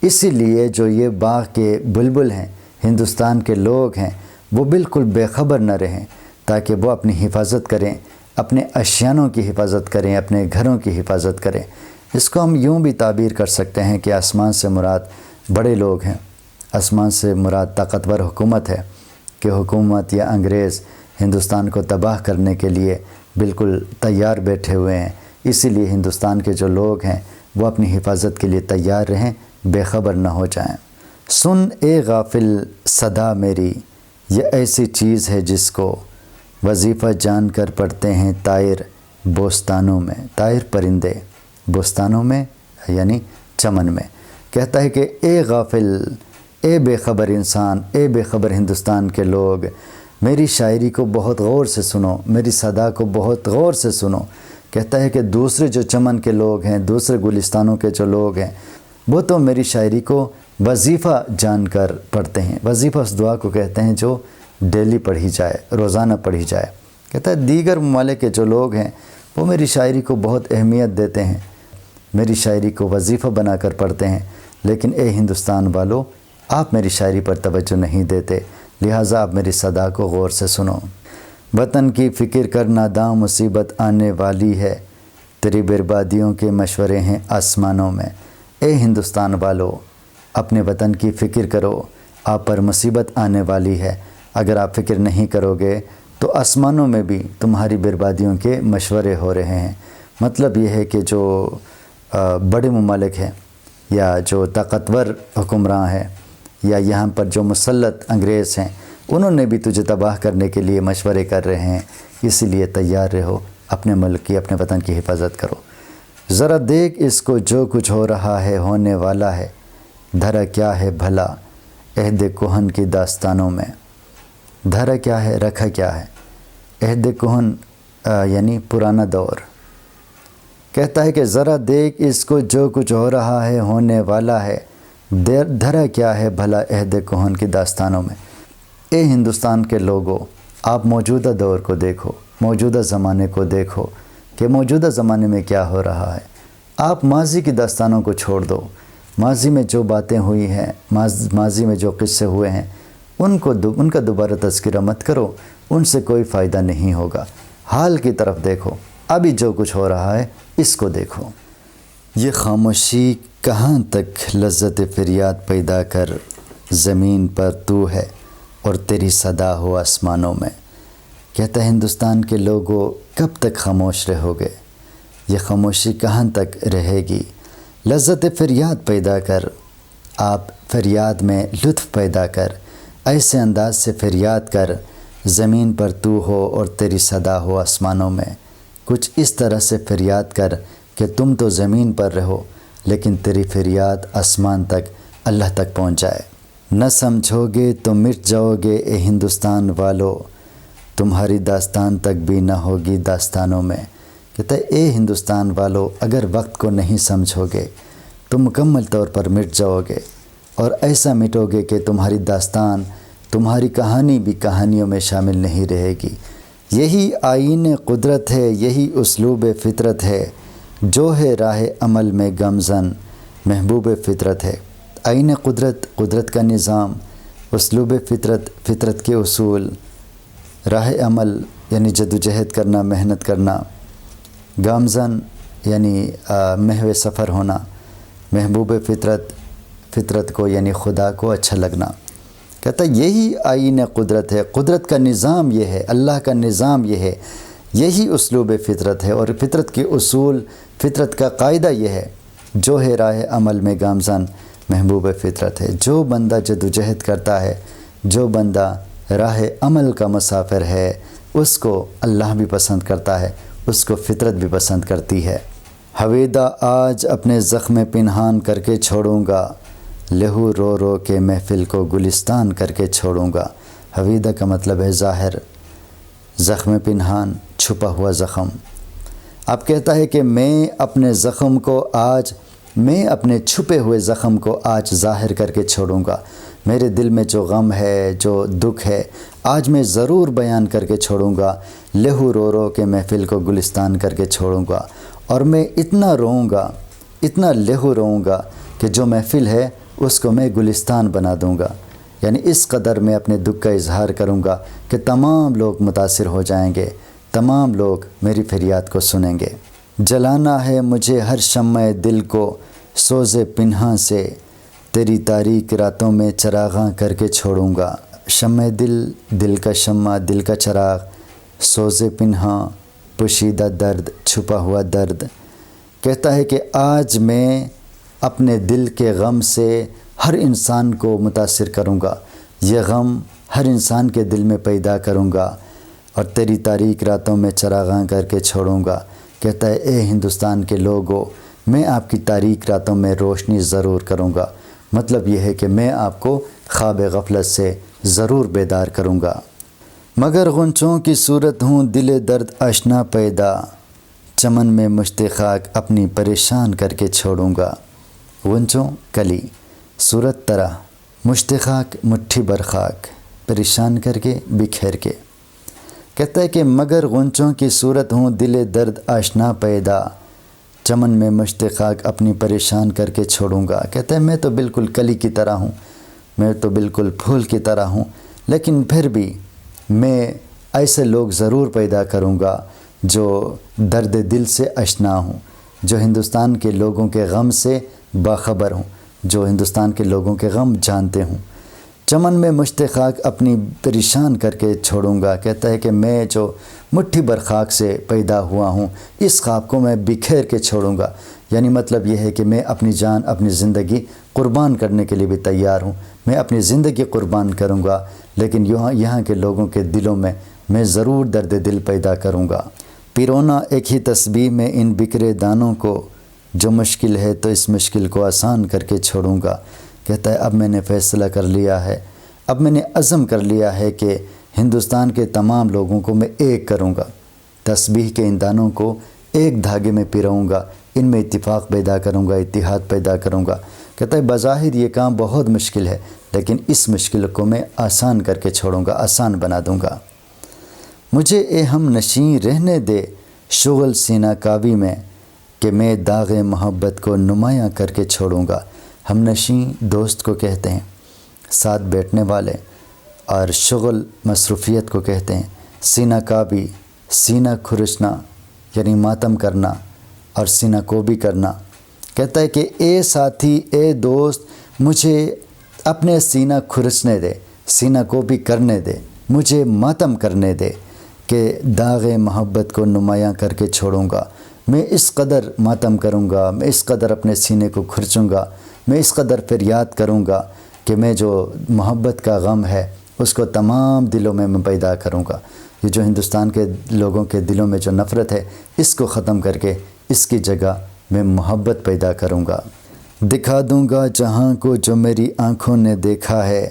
اسی لیے جو یہ باغ کے بلبل ہیں، ہندوستان کے لوگ ہیں، وہ بالکل بے خبر نہ رہیں تاکہ وہ اپنی حفاظت کریں، اپنے اشیانوں کی حفاظت کریں، اپنے گھروں کی حفاظت کریں. اس کو ہم یوں بھی تعبیر کر سکتے ہیں کہ آسمان سے مراد بڑے لوگ ہیں، آسمان سے مراد طاقتور حکومت ہے کہ حکومت یا انگریز ہندوستان کو تباہ کرنے کے لیے بالکل تیار بیٹھے ہوئے ہیں. اسی لیے ہندوستان کے جو لوگ ہیں وہ اپنی حفاظت کے لیے تیار رہیں، بے خبر نہ ہو جائیں. سن اے غافل صدا میری، یہ ایسی چیز ہے جس کو وظیفہ جان کر پڑھتے ہیں طائر بوستانوں میں. طائر پرندے بوستانوں میں یعنی چمن میں. کہتا ہے کہ اے غافل، اے بے خبر انسان، اے بے خبر ہندوستان کے لوگ، میری شاعری کو بہت غور سے سنو، میری صدا کو بہت غور سے سنو. کہتا ہے کہ دوسرے جو چمن کے لوگ ہیں، دوسرے گلستانوں کے جو لوگ ہیں، وہ تو میری شاعری کو وظیفہ جان کر پڑھتے ہیں. وظیفہ اس دعا کو کہتے ہیں جو ڈیلی پڑھی جائے، روزانہ پڑھی جائے. کہتا ہے دیگر ممالک کے جو لوگ ہیں وہ میری شاعری کو بہت اہمیت دیتے ہیں، میری شاعری کو وظیفہ بنا کر پڑھتے ہیں، لیکن اے ہندوستان والو، آپ میری شاعری پر توجہ نہیں دیتے، لہٰذا آپ میری صدا کو غور سے سنو. وطن کی فکر کر ناداں مصیبت آنے والی ہے، تیری بربادیوں کے مشورے ہیں آسمانوں میں. اے ہندوستان والو، اپنے وطن کی فکر کرو، آپ پر مصیبت آنے والی ہے. اگر آپ فکر نہیں کرو گے تو آسمانوں میں بھی تمہاری بربادیوں کے مشورے ہو رہے ہیں. مطلب یہ ہے کہ جو بڑے ممالک ہیں یا جو طاقتور حکمراں ہیں یا یہاں پر جو مسلط انگریز ہیں، انہوں نے بھی تجھے تباہ کرنے کے لیے مشورے کر رہے ہیں. اسی لیے تیار رہو، اپنے ملک کی، اپنے وطن کی حفاظت کرو. ذرا دیکھ اس کو جو کچھ ہو رہا ہے ہونے والا ہے، دھرا کیا ہے بھلا عہد کہن کی داستانوں میں. دھرا کیا ہے، رکھا کیا ہے، عہد کہن یعنی پرانا دور. کہتا ہے کہ ذرا دیکھ اس کو جو کچھ ہو رہا ہے ہونے والا ہے، دھرا کیا ہے بھلا عہد کہن کی داستانوں میں. اے ہندوستان کے لوگوں، آپ موجودہ دور کو دیکھو، موجودہ زمانے کو دیکھو کہ موجودہ زمانے میں کیا ہو رہا ہے. آپ ماضی کی داستانوں کو چھوڑ دو. ماضی میں جو باتیں ہوئی ہیں، ماضی میں جو قصے ہوئے ہیں، ان کا دوبارہ تذکرہ مت کرو، ان سے کوئی فائدہ نہیں ہوگا. حال کی طرف دیکھو، ابھی جو کچھ ہو رہا ہے اس کو دیکھو. یہ خاموشی کہاں تک لذت فریاد پیدا کر زمین پر تو ہے اور تیری صدا ہو آسمانوں میں. کہتا ہے ہندوستان کے لوگوں، کب تک خاموش رہو گے؟ یہ خاموشی کہاں تک رہے گی؟ لذت فریاد پیدا کر، آپ فریاد میں لطف پیدا کر، ایسے انداز سے فریاد کر، زمین پر تو ہو اور تیری صدا ہو آسمانوں میں. کچھ اس طرح سے فریاد کر کہ تم تو زمین پر رہو لیکن تیری فریاد آسمان تک، اللہ تک پہنچ جائے. نہ سمجھو گے تو مٹ جاؤ گے اے ہندوستان والو، تمہاری داستان تک بھی نہ ہوگی داستانوں میں. کہتا ہے اے ہندوستان والو، اگر وقت کو نہیں سمجھو گے تو مکمل طور پر مٹ جاؤ گے، اور ایسا مٹو گے کہ تمہاری داستان، تمہاری کہانی بھی کہانیوں میں شامل نہیں رہے گی. یہی آئین قدرت ہے، یہی اسلوب فطرت ہے، جو ہے راہ عمل میں گمزن محبوب فطرت ہے۔ آئین قدرت، قدرت کا نظام، اسلوب فطرت، فطرت کے اصول، راہ عمل یعنی جدوجہد کرنا، محنت کرنا، گامزن یعنی محو سفر ہونا، محبوب فطرت، فطرت کو یعنی خدا کو اچھا لگنا۔ کہتا ہے یہی آئین قدرت ہے، قدرت کا نظام یہ ہے، اللہ کا نظام یہ ہے، یہی اسلوب فطرت ہے، اور فطرت کے اصول، فطرت کا قاعدہ یہ ہے، جو ہے راہ عمل میں گامزن محبوب فطرت ہے۔ جو بندہ جدوجہد کرتا ہے، جو بندہ راہ عمل کا مسافر ہے، اس کو اللہ بھی پسند کرتا ہے، اس کو فطرت بھی پسند کرتی ہے۔ ہویدا آج اپنے زخم پنہان کر کے چھوڑوں گا، لہو رو رو کے محفل کو گلستان کر کے چھوڑوں گا۔ ہویدا کا مطلب ہے ظاہر، زخم پنہان چھپا ہوا زخم۔ اب کہتا ہے کہ میں اپنے زخم کو آج، میں اپنے چھپے ہوئے زخم کو آج ظاہر کر کے چھوڑوں گا۔ میرے دل میں جو غم ہے، جو دکھ ہے، آج میں ضرور بیان کر کے چھوڑوں گا۔ لہو رو رو کے محفل کو گلستان کر کے چھوڑوں گا، اور میں اتنا روؤں گا، اتنا لہو روؤں گا کہ جو محفل ہے اس کو میں گلستان بنا دوں گا۔ یعنی اس قدر میں اپنے دکھ کا اظہار کروں گا کہ تمام لوگ متاثر ہو جائیں گے، تمام لوگ میری فریاد کو سنیں گے۔ جلانا ہے مجھے ہر شمع دل کو سوز پنہاں سے، تیری تاریک راتوں میں چراغاں کر کے چھوڑوں گا۔ شمع دل، دل کا شمع، دل کا چراغ، سوز پنہاں پوشیدہ درد، چھپا ہوا درد۔ کہتا ہے کہ آج میں اپنے دل کے غم سے ہر انسان کو متاثر کروں گا، یہ غم ہر انسان کے دل میں پیدا کروں گا، اور تیری تاریک راتوں میں چراغاں کر کے چھوڑوں گا۔ کہتا ہے اے ہندوستان کے لوگوں، میں آپ کی تاریک راتوں میں روشنی ضرور کروں گا۔ مطلب یہ ہے کہ میں آپ کو خواب غفلت سے ضرور بیدار کروں گا۔ مگر غنچوں کی صورت ہوں دل درد آشنا پیدا، چمن میں مشت خاک اپنی پریشان کر کے چھوڑوں گا۔ غنچوں کلی، صورت طرح، مشت خاک مٹھی بر خاک، پریشان کر کے، بکھیر کے۔ کہتا ہے کہ مگر غنچوں کی صورت ہوں دل درد آشنا پیدا، چمن میں مشت خاک اپنی پریشان کر کے چھوڑوں گا۔ کہتا ہے میں تو بالکل کلی کی طرح ہوں، میں تو بالکل پھول کی طرح ہوں، لیکن پھر بھی میں ایسے لوگ ضرور پیدا کروں گا جو درد دل سے آشنا ہوں، جو ہندوستان کے لوگوں کے غم سے باخبر ہوں، جو ہندوستان کے لوگوں کے غم جانتے ہوں۔ چمن میں مشت خاک اپنی پریشان کر کے چھوڑوں گا۔ کہتا ہے کہ میں جو مٹھی بر خاک سے پیدا ہوا ہوں، اس خاک کو میں بکھیر کے چھوڑوں گا۔ یعنی مطلب یہ ہے کہ میں اپنی جان، اپنی زندگی قربان کرنے کے لیے بھی تیار ہوں، میں اپنی زندگی قربان کروں گا، لیکن یہاں کے لوگوں کے دلوں میں ضرور درد دل پیدا کروں گا۔ پیرونا ایک ہی تسبیح میں ان بکھرے دانوں کو، جو مشکل ہے تو اس مشکل کو آسان کر کے چھوڑوں گا۔ کہتا ہے اب میں نے فیصلہ کر لیا ہے، اب میں نے عزم کر لیا ہے کہ ہندوستان کے تمام لوگوں کو میں ایک کروں گا، تسبیح کے ان دانوں کو ایک دھاگے میں پیروؤں گا، ان میں اتفاق پیدا کروں گا، اتحاد پیدا کروں گا۔ کہتا ہے بظاہر یہ کام بہت مشکل ہے، لیکن اس مشکل کو میں آسان کر کے چھوڑوں گا، آسان بنا دوں گا۔ مجھے اے ہم نشیں رہنے دے شغل سینہ کعبی میں، کہ میں داغ محبت کو نمایاں کر کے چھوڑوں گا۔ ہم نشیں دوست کو کہتے ہیں، ساتھ بیٹھنے والے، اور شغل مصروفیت کو کہتے ہیں۔ سینہ کعبی، سینہ کھرچنا یعنی ماتم کرنا، اور سینہ کوبی کرنا۔ کہتا ہے کہ اے ساتھی، اے دوست، مجھے اپنے سینہ کھرچنے دے، سینہ کوبی کرنے دے، مجھے ماتم کرنے دے، کہ داغ محبت کو نمایاں کر کے چھوڑوں گا۔ میں اس قدر ماتم کروں گا، میں اس قدر اپنے سینے کو کھرچوں گا، میں اس قدر فریاد کروں گا کہ میں جو محبت کا غم ہے اس کو تمام دلوں میں پیدا کروں گا۔ یہ جو ہندوستان کے لوگوں کے دلوں میں جو نفرت ہے، اس کو ختم کر کے اس کی جگہ میں محبت پیدا کروں گا۔ دکھا دوں گا جہاں کو جو میری آنکھوں نے دیکھا ہے،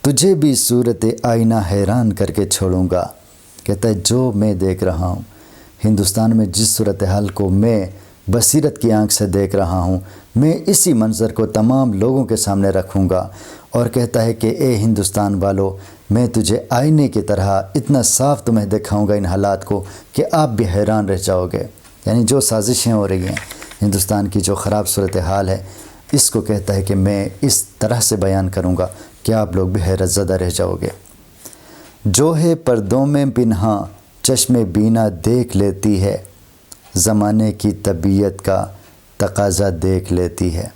تجھے بھی صورت آئینہ حیران کر کے چھوڑوں گا۔ کہتا ہے جو میں دیکھ رہا ہوں، ہندوستان میں جس صورتحال کو میں بصیرت کی آنکھ سے دیکھ رہا ہوں، میں اسی منظر کو تمام لوگوں کے سامنے رکھوں گا، اور کہتا ہے کہ اے ہندوستان والو، میں تجھے آئینے کی طرح اتنا صاف تمہیں دکھاؤں گا ان حالات کو کہ آپ بھی حیران رہ جاؤ گے۔ یعنی جو سازشیں ہو رہی ہیں، ہندوستان کی جو خراب صورتحال ہے، اس کو کہتا ہے کہ میں اس طرح سے بیان کروں گا کہ آپ لوگ بھی حیرت زدہ رہ جاؤ گے۔ جو ہے پردوں میں پنہاں چشم بینا دیکھ لیتی ہے، زمانے کی طبیعت کا تقاضا دیکھ لیتی ہے۔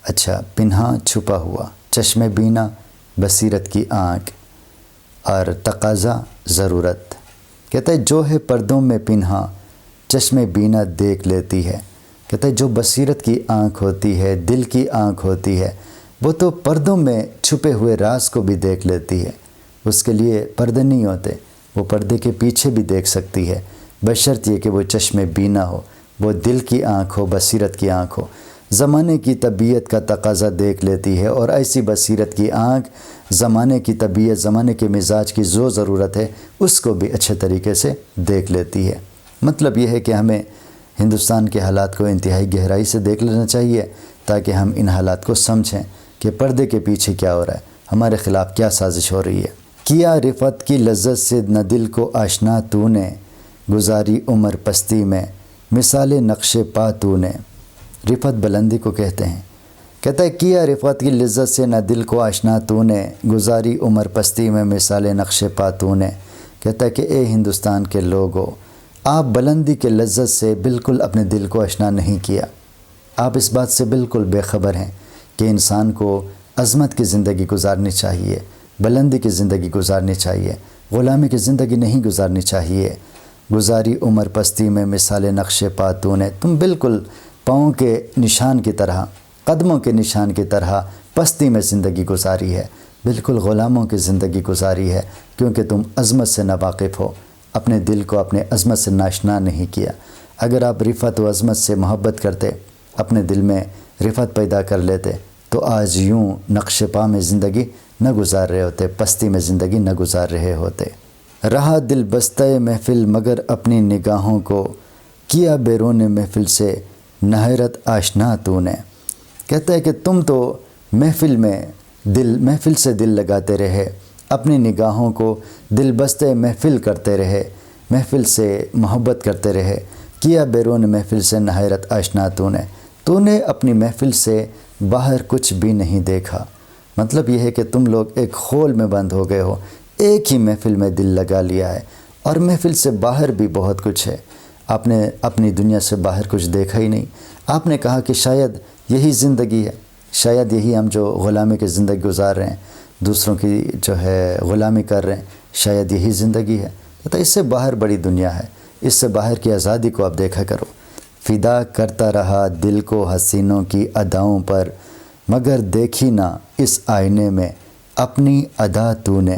اچھا، پنہاں چھپا ہوا، چشم بینا بصیرت کی آنکھ، اور تقاضا ضرورت۔ کہتا ہے جو ہے پردوں میں پنہاں چشم بینا دیکھ لیتی ہے۔ کہتا ہے جو بصیرت کی آنکھ ہوتی ہے، دل کی آنکھ ہوتی ہے، وہ تو پردوں میں چھپے ہوئے راز کو بھی دیکھ لیتی ہے۔ اس کے لیے پردے نہیں ہوتے، وہ پردے کے پیچھے بھی دیکھ سکتی ہے، بشرط یہ کہ وہ چشم بینا ہو، وہ دل کی آنکھ ہو، بصیرت کی آنکھ ہو۔ زمانے کی طبیعت کا تقاضا دیکھ لیتی ہے، اور ایسی بصیرت کی آنکھ زمانے کی طبیعت، زمانے کے مزاج کی جو ضرورت ہے اس کو بھی اچھے طریقے سے دیکھ لیتی ہے۔ مطلب یہ ہے کہ ہمیں ہندوستان کے حالات کو انتہائی گہرائی سے دیکھ لینا چاہیے تاکہ ہم ان حالات کو سمجھیں کہ پردے کے پیچھے کیا ہو رہا ہے، ہمارے خلاف کیا سازش ہو رہی ہے۔ کیا رفت کی لذت سے نہ دل کو آشنا تو نے، گزاری عمر پستی میں مثال نقش پا تو نے۔ رفت بلندی کو کہتے ہیں۔ کہتا ہے کیا رفت کی لذت سے نہ دل کو آشنا تو نے، گزاری عمر پستی میں مثال نقش پا تو نے۔ کہتا ہے کہ اے ہندوستان کے لوگو، آپ بلندی کے لذت سے بالکل اپنے دل کو آشنا نہیں کیا۔ آپ اس بات سے بالکل بے خبر ہیں کہ انسان کو عظمت کی زندگی گزارنی چاہیے، بلندی کی زندگی گزارنی چاہیے، غلامی کی زندگی نہیں گزارنی چاہیے۔ گزاری عمر پستی میں مثال نقش پا تو نے، تم بالکل پاؤں کے نشان کی طرح، قدموں کے نشان کی طرح پستی میں زندگی گزاری ہے، بالکل غلاموں کی زندگی گزاری ہے، کیونکہ تم عظمت سے ناواقف ہو، اپنے دل کو اپنے عظمت سے ناشنا نہیں کیا۔ اگر آپ رفت و عظمت سے محبت کرتے، اپنے دل میں رفت پیدا کر لیتے، تو آج یوں نقش پا میں زندگی نہ گزار رہے ہوتے، پستی میں زندگی نہ گزار رہے ہوتے۔ رہا دل بستہ محفل مگر اپنی نگاہوں کو، کیا بیرون محفل سے نہایت آشنا تو نے۔ کہتا ہے کہ تم تو محفل سے دل لگاتے رہے، اپنی نگاہوں کو دل بستہ محفل کرتے رہے، محفل سے محبت کرتے رہے، کیا بیرون محفل سے نہایت آشنا تو نے اپنی محفل سے باہر کچھ بھی نہیں دیکھا۔ مطلب یہ ہے کہ تم لوگ ایک خول میں بند ہو گئے ہو، ایک ہی محفل میں دل لگا لیا ہے، اور محفل سے باہر بھی بہت کچھ ہے۔ آپ نے اپنی دنیا سے باہر کچھ دیکھا ہی نہیں۔ آپ نے کہا کہ شاید یہی زندگی ہے، شاید یہی ہم جو غلامی کی زندگی گزار رہے ہیں، دوسروں کی جو ہے غلامی کر رہے ہیں، شاید یہی زندگی ہے۔ تو اس سے باہر بڑی دنیا ہے، اس سے باہر کی آزادی کو آپ دیکھا کرو۔ فدا کرتا رہا دل کو حسینوں کی اداؤں پر، مگر دیکھی نہ اس آئینے میں اپنی ادا تو نے۔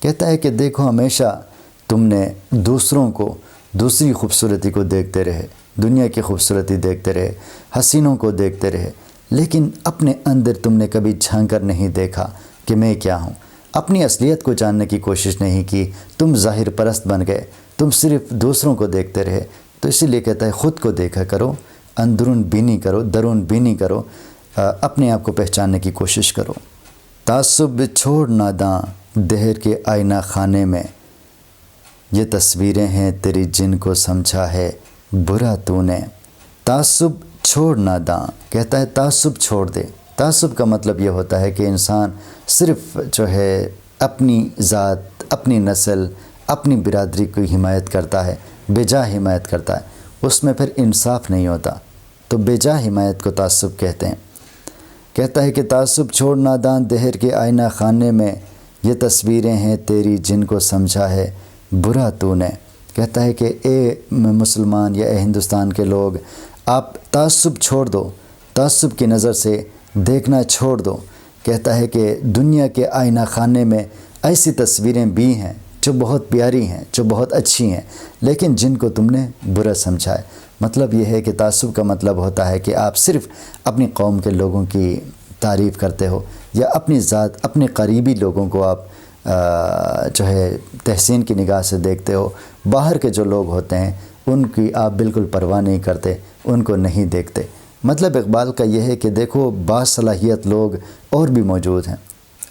کہتا ہے کہ دیکھو ہمیشہ تم نے دوسروں کو، دوسری خوبصورتی کو دیکھتے رہے، دنیا کی خوبصورتی دیکھتے رہے، حسینوں کو دیکھتے رہے، لیکن اپنے اندر تم نے کبھی جھانک کر نہیں دیکھا کہ میں کیا ہوں۔ اپنی اصلیت کو جاننے کی کوشش نہیں کی، تم ظاہر پرست بن گئے، تم صرف دوسروں کو دیکھتے رہے۔ تو اسی لیے کہتا ہے خود کو دیکھا کرو، اندرون بینی کرو، درون بینی کرو، اپنے آپ کو پہچاننے کی کوشش کرو۔ تعصب چھوڑ ناداں دہر کے آئینہ خانے میں، یہ تصویریں ہیں تیری جن کو سمجھا ہے برا تو نے۔ تعصب چھوڑ ناداں، کہتا ہے تعصب چھوڑ دے۔ تعصب کا مطلب یہ ہوتا ہے کہ انسان صرف جو ہے اپنی ذات، اپنی نسل، اپنی برادری کی حمایت کرتا ہے، بے جا حمایت کرتا ہے، اس میں پھر انصاف نہیں ہوتا، تو بے جا حمایت کو تعصب کہتے ہیں۔ کہتا ہے کہ تعصب چھوڑ نادان دہر کے آئینہ خانے میں، یہ تصویریں ہیں تیری جن کو سمجھا ہے برا تو نے۔ کہتا ہے کہ اے مسلمان یا اے ہندوستان کے لوگ، آپ تعصب چھوڑ دو، تعصب کی نظر سے دیکھنا چھوڑ دو۔ کہتا ہے کہ دنیا کے آئینہ خانے میں ایسی تصویریں بھی ہیں جو بہت پیاری ہیں، جو بہت اچھی ہیں، لیکن جن کو تم نے برا سمجھا ہے۔ مطلب یہ ہے کہ تعصب کا مطلب ہوتا ہے کہ آپ صرف اپنی قوم کے لوگوں کی تعریف کرتے ہو، یا اپنی ذات، اپنے قریبی لوگوں کو آپ جو ہے تحسین کی نگاہ سے دیکھتے ہو، باہر کے جو لوگ ہوتے ہیں ان کی آپ بالکل پرواہ نہیں کرتے، ان کو نہیں دیکھتے۔ مطلب اقبال کا یہ ہے کہ دیکھو باصلاحیت لوگ اور بھی موجود ہیں،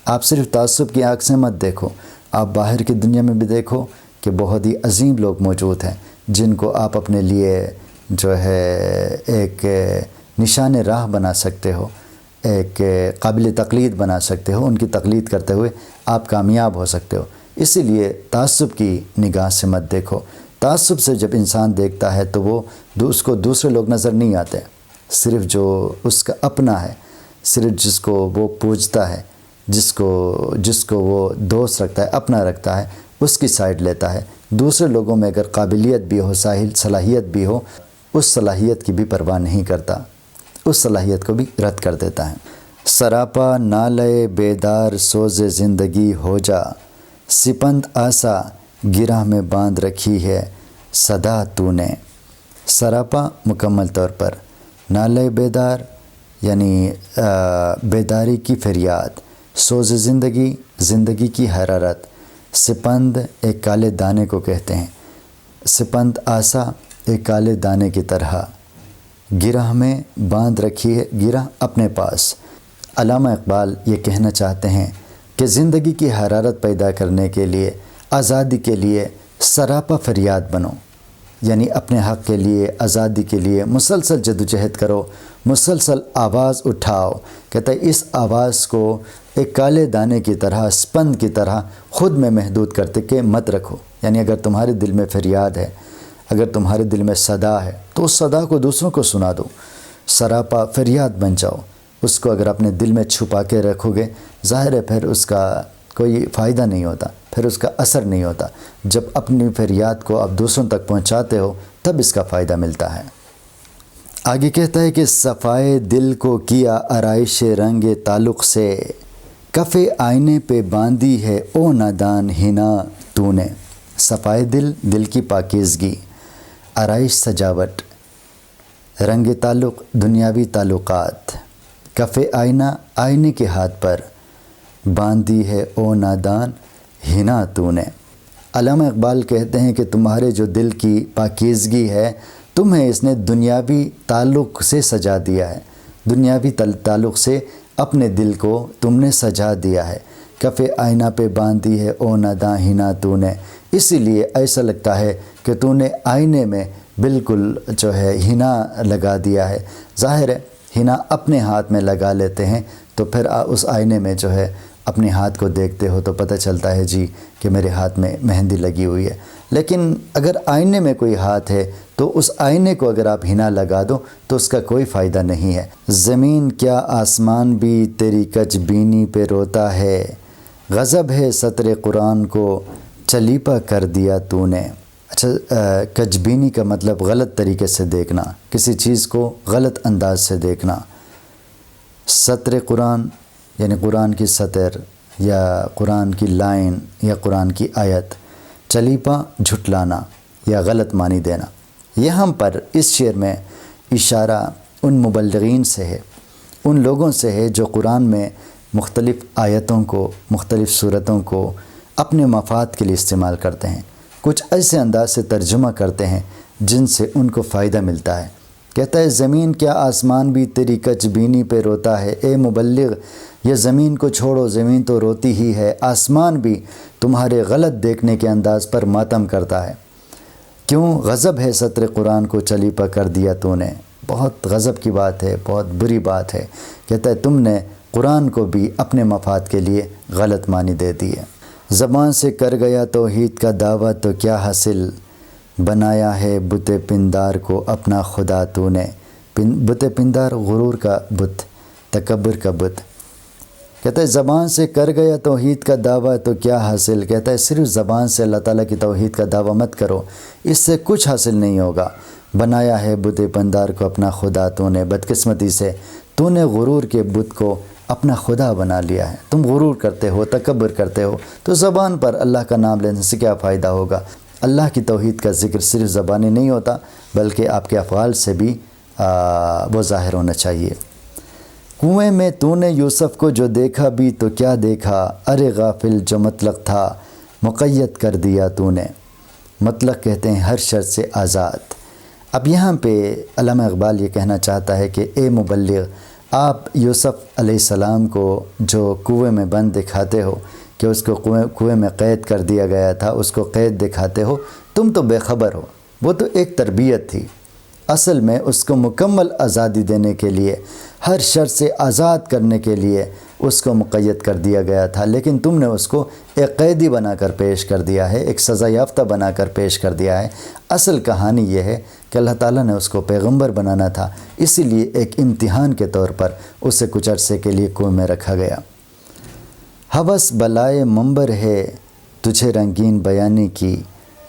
آپ صرف تعصب کی آنکھ سے مت دیکھو، آپ باہر کی دنیا میں بھی دیکھو کہ بہت ہی عظیم لوگ موجود ہیں جن کو آپ اپنے لیے جو ہے ایک نشان راہ بنا سکتے ہو، ایک قابل تقلید بنا سکتے ہو، ان کی تقلید کرتے ہوئے آپ کامیاب ہو سکتے ہو۔ اسی لیے تعصب کی نگاہ سے مت دیکھو۔ تعصب سے جب انسان دیکھتا ہے تو اس کو دوسرے لوگ نظر نہیں آتے، صرف جو اس کا اپنا ہے، صرف جس کو وہ پوجتا ہے، جس کو وہ دوست رکھتا ہے، اپنا رکھتا ہے، اس کی سائیڈ لیتا ہے۔ دوسرے لوگوں میں اگر قابلیت بھی ہو، صلاحیت بھی ہو، اس صلاحیت کی بھی پرواہ نہیں کرتا، اس صلاحیت کو بھی رد کر دیتا ہے۔ سراپا نالے بیدار سوز زندگی ہو جا، سپند آسا گرہ میں باندھ رکھی ہے صدا تو نے۔ سراپا مکمل طور پر، نالے بیدار یعنی بیداری کی فریاد، سوز زندگی کی حرارت، سپند ایک کالے دانے کو کہتے ہیں، سپند آسا ایک کالے دانے کی طرح، گرہ میں باندھ رکھی ہے، گرہ اپنے پاس۔ علامہ اقبال یہ کہنا چاہتے ہیں کہ زندگی کی حرارت پیدا کرنے کے لیے، آزادی کے لیے سراپا فریاد بنو، یعنی اپنے حق کے لیے، آزادی کے لیے مسلسل جدوجہد کرو، مسلسل آواز اٹھاؤ۔ کہتا ہے اس آواز کو ایک کالے دانے کی طرح، سپند کی طرح خود میں محدود کرتے کہ مت رکھو، یعنی اگر تمہارے دل میں فریاد ہے، اگر تمہارے دل میں صدا ہے تو اس صدا کو دوسروں کو سنا دو، سراپا فریاد بن جاؤ۔ اس کو اگر اپنے دل میں چھپا کے رکھو گے، ظاہر ہے پھر اس کا کوئی فائدہ نہیں ہوتا، پھر اس کا اثر نہیں ہوتا۔ جب اپنی فریاد کو آپ دوسروں تک پہنچاتے ہو تب اس کا فائدہ ملتا ہے۔ آگے کہتا ہے کہ صفائے دل کو کیا آرائش رنگ تعلق سے، کف آئینے پہ باندھی ہے او نادان حنا تو نے۔ صفائے دل کی پاکیزگی، آرائش سجاوٹ، رنگ تعلق دنیاوی تعلقات، کف آئینہ آئینے کے ہاتھ پر، باندھی ہے او نادان حنا تو نے۔ علامہ اقبال کہتے ہیں کہ تمہارے جو دل کی پاکیزگی ہے، تمہیں اس نے دنیاوی تعلق سے سجا دیا ہے، دنیاوی تعلق سے اپنے دل کو تم نے سجا دیا ہے۔ کف آئینہ پہ باندھی ہے او ناداں حنا تو نے، اسی لیے ایسا لگتا ہے کہ تو نے آئینے میں بالکل جو ہے حنا لگا دیا ہے۔ ظاہر ہے حنا اپنے ہاتھ میں لگا لیتے ہیں تو پھر اس آئینے میں جو ہے اپنے ہاتھ کو دیکھتے ہو تو پتہ چلتا ہے جی کہ میرے ہاتھ میں مہندی لگی ہوئی ہے، لیکن اگر آئینے میں کوئی ہاتھ ہے تو اس آئینے کو اگر آپ حنا لگا دو تو اس کا کوئی فائدہ نہیں ہے۔ زمین کیا آسمان بھی تیری کج بینی پہ روتا ہے، غضب ہے سطر قرآن کو چلیپا کر دیا تو نے۔ اچھا، کج بینی کا مطلب غلط طریقے سے دیکھنا، کسی چیز کو غلط انداز سے دیکھنا۔ سطر قرآن یعنی قرآن کی سطر یا قرآن کی لائن یا قرآن کی آیت، چلیپا جھٹلانا یا غلط معنی دینا۔ یہاں پر اس شعر میں اشارہ ان مبلغین سے ہے، ان لوگوں سے ہے جو قرآن میں مختلف آیتوں کو، مختلف صورتوں کو اپنے مفاد کے لیے استعمال کرتے ہیں، کچھ ایسے انداز سے ترجمہ کرتے ہیں جن سے ان کو فائدہ ملتا ہے۔ کہتا ہے زمین کیا آسمان بھی تیری کج بینی پہ روتا ہے، اے مبلغ یہ زمین کو چھوڑو، زمین تو روتی ہی ہے، آسمان بھی تمہارے غلط دیکھنے کے انداز پر ماتم کرتا ہے۔ کیوں؟ غضب ہے سطر قرآن کو چلیپا کر دیا تو نے۔ بہت غضب کی بات ہے، بہت بری بات ہے۔ کہتا ہے تم نے قرآن کو بھی اپنے مفاد کے لیے غلط معنی دے دی ہے۔ زبان سے کر گیا توحید کا دعویٰ تو کیا حاصل، بنایا ہے بت پندار کو اپنا خدا تو نے۔ بت پندار غرور کا بت، تکبر کا بت۔ کہتا ہے زبان سے کر گیا توحید کا دعویٰ تو کیا حاصل۔ کہتا ہے صرف زبان سے اللہ تعالیٰ کی توحید کا دعویٰ مت کرو، اس سے کچھ حاصل نہیں ہوگا۔ بنایا ہے بت پندار کو اپنا خدا تو نے، بدقسمتی سے تو نے غرور کے بت کو اپنا خدا بنا لیا ہے۔ تم غرور کرتے ہو، تکبر کرتے ہو تو زبان پر اللہ کا نام لینے سے کیا فائدہ ہوگا۔ اللہ کی توحید کا ذکر صرف زبانی نہیں ہوتا بلکہ آپ کے افعال سے بھی وہ ظاہر ہونا چاہیے۔ کنویں میں تو نے یوسف کو جو دیکھا بھی تو کیا دیکھا، ارے غافل جو مطلق تھا مقید کر دیا تو نے۔ مطلق کہتے ہیں ہر شرط سے آزاد۔ اب یہاں پہ علامہ اقبال یہ کہنا چاہتا ہے کہ اے مبلغ، آپ یوسف علیہ السلام کو جو کنویں میں بند دکھاتے ہو کہ اس کو کنویں میں قید کر دیا گیا تھا، اس کو قید دکھاتے ہو، تم تو بے خبر ہو، وہ تو ایک تربیت تھی۔ اصل میں اس کو مکمل آزادی دینے کے لیے، ہر شر سے آزاد کرنے کے لیے اس کو مقید کر دیا گیا تھا، لیکن تم نے اس کو ایک قیدی بنا کر پیش کر دیا ہے، ایک سزا یافتہ بنا کر پیش کر دیا ہے۔ اصل کہانی یہ ہے کہ اللہ تعالیٰ نے اس کو پیغمبر بنانا تھا، اسی لیے ایک امتحان کے طور پر اسے کچھ عرصے کے لیے کنویں میں رکھا گیا۔ ہوس بلائے منبر ہے تجھے رنگین بیانی کی،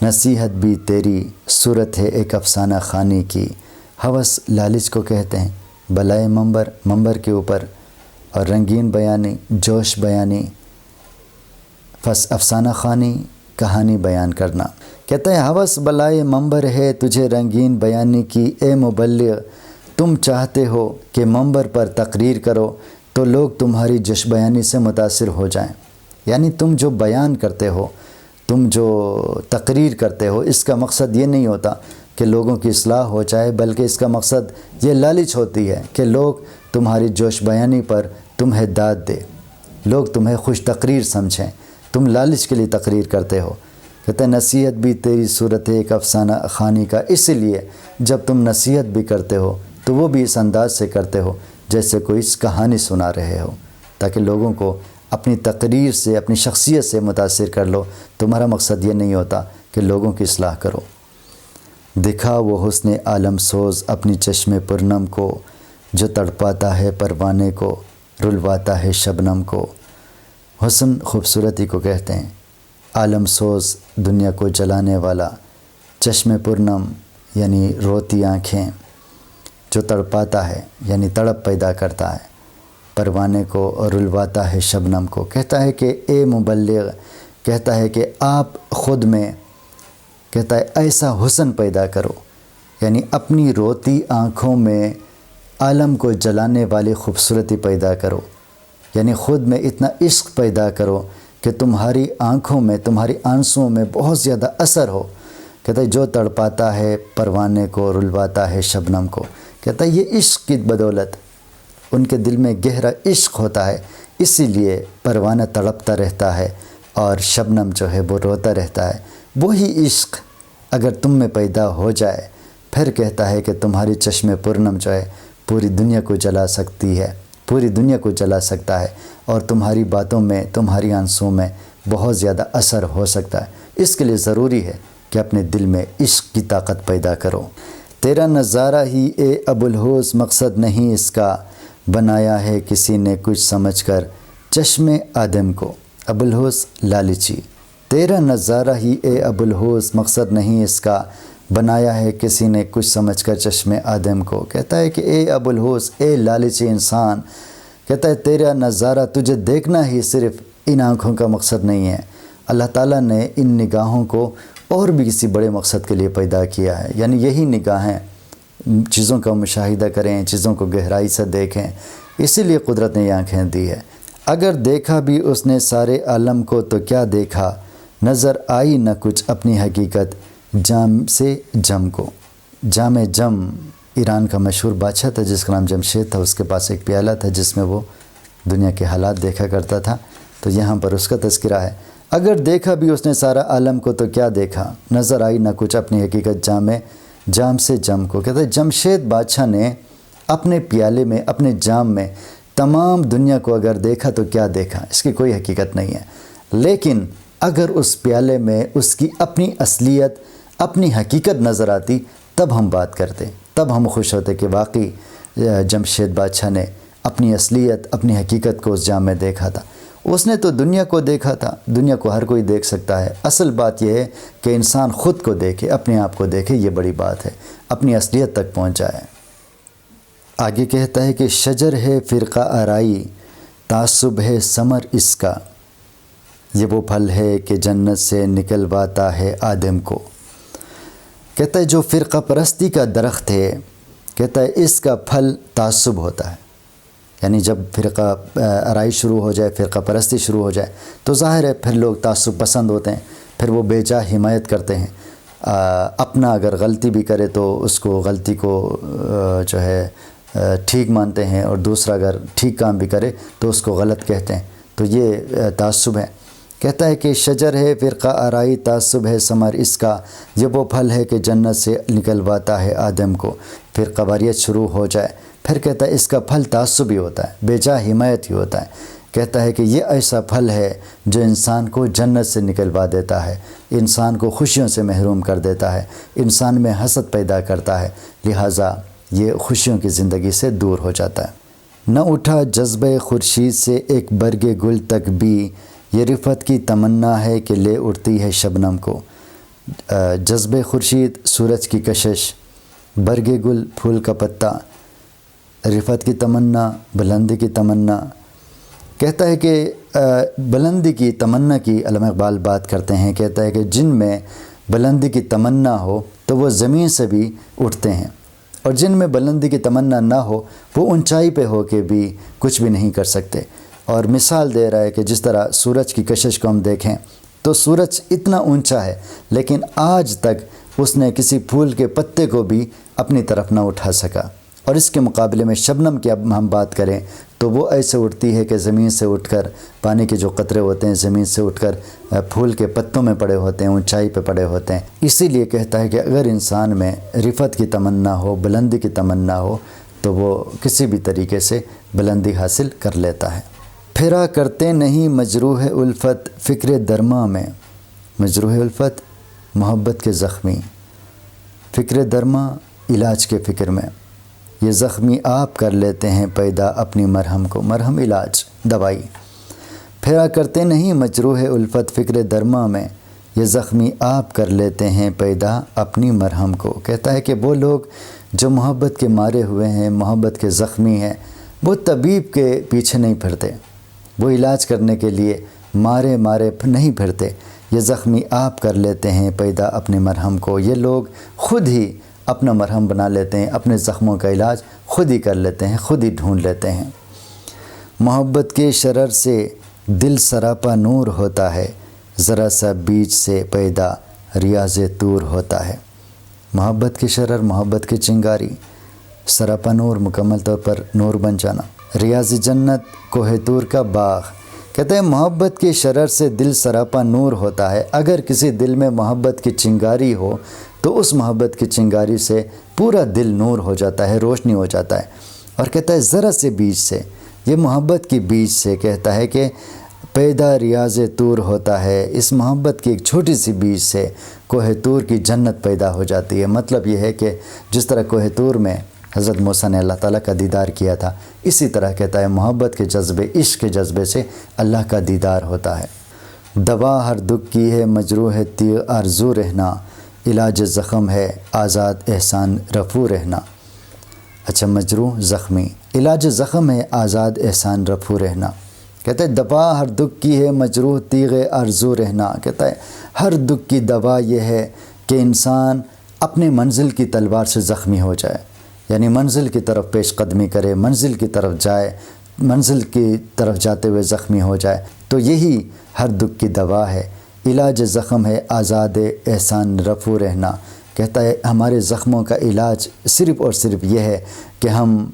نصیحت بھی تیری صورت ہے ایک افسانہ خوانی کی۔ ہوس لالچ کو کہتے ہیں، بلائے منبر کے اوپر، اور رنگین بیانی جوش بیانی، افسانہ خوانی کہانی بیان کرنا۔ کہتا ہے ہوس بلائے منبر ہے تجھے رنگین بیانی کی، اے مبلغ تم چاہتے ہو کہ منبر پر تقریر کرو تو لوگ تمہاری جوش بیانی سے متاثر ہو جائیں۔ یعنی تم جو بیان کرتے ہو، تم جو تقریر کرتے ہو، اس کا مقصد یہ نہیں ہوتا کہ لوگوں کی اصلاح ہو جائے، بلکہ اس کا مقصد یہ لالچ ہوتی ہے کہ لوگ تمہاری جوش بیانی پر تمہیں داد دے، لوگ تمہیں خوش تقریر سمجھیں، تم لالچ کے لیے تقریر کرتے ہو۔ کہتے ہیں نصیحت بھی تیری صورت ہے ایک افسانہ خوانی کا، اس لیے جب تم نصیحت بھی کرتے ہو تو وہ بھی اس انداز سے کرتے ہو جیسے کوئی کہانی سنا رہے ہو، تاکہ لوگوں کو اپنی تقریر سے، اپنی شخصیت سے متاثر کر لو۔ تمہارا مقصد یہ نہیں ہوتا کہ لوگوں کی اصلاح کرو۔ دکھا وہ حسن عالم سوز اپنی چشم پرنم کو، جو تڑپاتا ہے پروانے کو، رلواتا ہے شبنم کو۔ حسن خوبصورتی کو کہتے ہیں، عالم سوز دنیا کو جلانے والا، چشم پرنم یعنی روتی آنکھیں، جو تڑپاتا ہے یعنی تڑپ پیدا کرتا ہے پروانے کو، اور رلواتا ہے شبنم کو۔ کہتا ہے کہ اے مبلغ، کہتا ہے کہ آپ خود میں، کہتا ہے ایسا حسن پیدا کرو، یعنی اپنی روتی آنکھوں میں عالم کو جلانے والی خوبصورتی پیدا کرو، یعنی خود میں اتنا عشق پیدا کرو کہ تمہاری آنکھوں میں، تمہاری آنسوؤں میں بہت زیادہ اثر ہو۔ کہتا ہے جو تڑپاتا ہے پروانے کو، رلواتا ہے شبنم کو۔ کہتا ہے یہ عشق کی بدولت، ان کے دل میں گہرا عشق ہوتا ہے، اسی لیے پروانہ تڑپتا رہتا ہے اور شبنم جو ہے وہ روتا رہتا ہے۔ وہی عشق اگر تم میں پیدا ہو جائے، پھر کہتا ہے کہ تمہاری چشم پرنم جو ہے پوری دنیا کو جلا سکتی ہے، پوری دنیا کو جلا سکتا ہے، اور تمہاری باتوں میں، تمہاری آنسوؤں میں بہت زیادہ اثر ہو سکتا ہے۔ اس کے لیے ضروری ہے کہ اپنے دل میں عشق کی طاقت پیدا کرو۔ تیرا نظارہ ہی اے ابوالہوس مقصد نہیں اس کا، بنایا ہے کسی نے کچھ سمجھ کر چشم آدم کو۔ ابوالہوس لالچی، تیرا نظارہ ہی اے ابوالہوس مقصد نہیں اس کا، بنایا ہے کسی نے کچھ سمجھ کر چشم آدم کو۔ کہتا ہے کہ اے ابوالہوس، اے لالچی انسان، کہتا ہے تیرا نظارہ، تجھے دیکھنا ہی صرف ان آنکھوں کا مقصد نہیں ہے۔ اللہ تعالیٰ نے ان نگاہوں کو اور بھی کسی بڑے مقصد کے لیے پیدا کیا ہے، یعنی یہی نگاہیں چیزوں کا مشاہدہ کریں، چیزوں کو گہرائی سے دیکھیں، اسی لیے قدرت نے یہ آنکھیں دی ہے۔ اگر دیکھا بھی اس نے سارے عالم کو تو کیا دیکھا، نظر آئی نہ کچھ اپنی حقیقت جام سے جم کو۔ جام جم ایران کا مشہور بادشاہ تھا جس کا نام جمشید تھا، اس کے پاس ایک پیالہ تھا جس میں وہ دنیا کے حالات دیکھا کرتا تھا، تو یہاں پر اس کا تذکرہ ہے۔ اگر دیکھا بھی اس نے سارا عالم کو تو کیا دیکھا، نظر آئی نہ کچھ اپنی حقیقت جام سے جم کو۔ کہتے ہیں جمشید بادشاہ نے اپنے پیالے میں، اپنے جام میں تمام دنیا کو اگر دیکھا تو کیا دیکھا، اس کی کوئی حقیقت نہیں ہے، لیکن اگر اس پیالے میں اس کی اپنی اصلیت، اپنی حقیقت نظر آتی تب ہم بات کرتے، تب ہم خوش ہوتے کہ واقعی جمشید بادشاہ نے اپنی اصلیت، اپنی حقیقت کو اس جام میں دیکھا تھا۔ اس نے تو دنیا کو دیکھا تھا، دنیا کو ہر کوئی دیکھ سکتا ہے، اصل بات یہ ہے کہ انسان خود کو دیکھے، اپنے آپ کو دیکھے، یہ بڑی بات ہے، اپنی اصلیت تک پہنچ جائے۔ آگے کہتا ہے کہ شجر ہے فرقہ آرائی، تعصب ہے ثمر اس کا، یہ وہ پھل ہے کہ جنت سے نکلواتا ہے آدم کو۔ کہتا ہے جو فرقہ پرستی کا درخت ہے، کہتا ہے اس کا پھل تعصب ہوتا ہے، یعنی جب فرقہ آرائی شروع ہو جائے، فرقہ پرستی شروع ہو جائے تو ظاہر ہے پھر لوگ تعصب پسند ہوتے ہیں، پھر وہ بے جا حمایت کرتے ہیں، اپنا اگر غلطی بھی کرے تو اس کو غلطی کو جو ہے ٹھیک مانتے ہیں اور دوسرا اگر ٹھیک کام بھی کرے تو اس کو غلط کہتے ہیں، تو یہ تعصب ہے۔ کہتا ہے کہ شجر ہے فرقہ آرائی، تعصب ہے ثمر اس کا، یہ وہ پھل ہے کہ جنت سے نکلواتا ہے آدم کو، پھر قواریت شروع ہو جائے۔ پھر کہتا ہے اس کا پھل تعصب ہی ہوتا ہے، بے جا حمایت ہی ہوتا ہے۔ کہتا ہے کہ یہ ایسا پھل ہے جو انسان کو جنت سے نکلوا دیتا ہے، انسان کو خوشیوں سے محروم کر دیتا ہے، انسان میں حسد پیدا کرتا ہے، لہٰذا یہ خوشیوں کی زندگی سے دور ہو جاتا ہے۔ نہ اٹھا جذبہ خورشید سے ایک برگ گل تک بھی، یہ رفعت کی تمنا ہے کہ لے اٹھتی ہے شبنم کو۔ جذبہ خورشید سورج کی کشش، برگ گل پھول کا پتا، رفعت کی تمنا، بلندی کی تمنا۔ کہتا ہے کہ بلندی کی تمنا کی علامہ اقبال بات کرتے ہیں، کہتا ہے کہ جن میں بلندی کی تمنا ہو تو وہ زمین سے بھی اٹھتے ہیں، اور جن میں بلندی کی تمنا نہ ہو وہ اونچائی پہ ہو کے بھی کچھ بھی نہیں کر سکتے۔ اور مثال دے رہا ہے کہ جس طرح سورج کی کشش کو ہم دیکھیں تو سورج اتنا اونچا ہے لیکن آج تک اس نے کسی پھول کے پتے کو بھی اپنی طرف نہ اٹھا سکا، اور اس کے مقابلے میں شبنم کی اب ہم بات کریں تو وہ ایسے اٹھتی ہے کہ زمین سے اٹھ کر، پانی کے جو قطرے ہوتے ہیں زمین سے اٹھ کر پھول کے پتوں میں پڑے ہوتے ہیں، اونچائی پہ پڑے ہوتے ہیں۔ اسی لیے کہتا ہے کہ اگر انسان میں رفعت کی تمنا ہو، بلندی کی تمنا ہو تو وہ کسی بھی طریقے سے بلندی حاصل کر لیتا ہے۔ پھرا کرتے نہیں مجروح الفت فکر درما میں، مجروح الفت محبت کے زخمی، فکر درما علاج کے فکر میں، یہ زخمی آپ کر لیتے ہیں پیدا اپنی مرہم کو، مرہم علاج دوائی۔ پھرا کرتے نہیں مجروح الفت فکر درما میں، یہ زخمی آپ کر لیتے ہیں پیدا اپنی مرہم کو۔ کہتا ہے کہ وہ لوگ جو محبت کے مارے ہوئے ہیں، محبت کے زخمی ہیں، وہ طبیب کے پیچھے نہیں پھرتے، وہ علاج کرنے کے لیے مارے نہیں پھرتے، یہ زخمی آپ کر لیتے ہیں پیدا اپنے مرہم کو۔ یہ لوگ خود ہی اپنا مرہم بنا لیتے ہیں، اپنے زخموں کا علاج خود ہی کر لیتے ہیں، خود ہی ڈھونڈ لیتے ہیں۔ محبت کے شرر سے دل سراپا نور ہوتا ہے، ذرا سا بیج سے پیدا ریاض طور ہوتا ہے۔ محبت کے شرر، محبت کی چنگاری، سراپا نور مکمل طور پر نور بن جانا، ریاض جنت کوہ طور کا باغ۔ کہتے ہیں محبت کے شرر سے دل سراپا نور ہوتا ہے، اگر کسی دل میں محبت کی چنگاری ہو تو اس محبت کی چنگاری سے پورا دل نور ہو جاتا ہے، روشنی ہو جاتا ہے۔ اور کہتا ہے ذرا سے بیج سے، یہ محبت کی بیج سے کہتا ہے کہ پیدا ریاض طور ہوتا ہے، اس محبت کی ایک چھوٹی سی بیج سے کوہ طور کی جنت پیدا ہو جاتی ہے۔ مطلب یہ ہے کہ جس طرح کوہ طور میں حضرت موسیٰ نے اللہ تعالیٰ کا دیدار کیا تھا، اسی طرح کہتا ہے محبت کے جذبے، عشق کے جذبے سے اللہ کا دیدار ہوتا ہے۔ دوا ہر دکھ کی ہے مجروح تیغ آرزو رہنا، علاج زخم ہے آزاد احسان رفو رہنا۔ اچھا، مجروح زخمی، علاج زخم ہے آزاد احسان رفو رہنا۔ کہتا ہے دوا ہر دکھ کی ہے مجروح تیغ آرزو رہنا۔ کہتا ہے ہر دکھ کی دوا یہ ہے کہ انسان اپنے منزل کی تلوار سے زخمی ہو جائے، یعنی منزل کی طرف پیش قدمی کرے، منزل کی طرف جائے، منزل کی طرف جاتے ہوئے زخمی ہو جائے، تو یہی ہر دکھ کی دوا ہے۔ علاج زخم ہے آزاد احسان رفو رہنا۔ کہتا ہے ہمارے زخموں کا علاج صرف اور صرف یہ ہے کہ ہم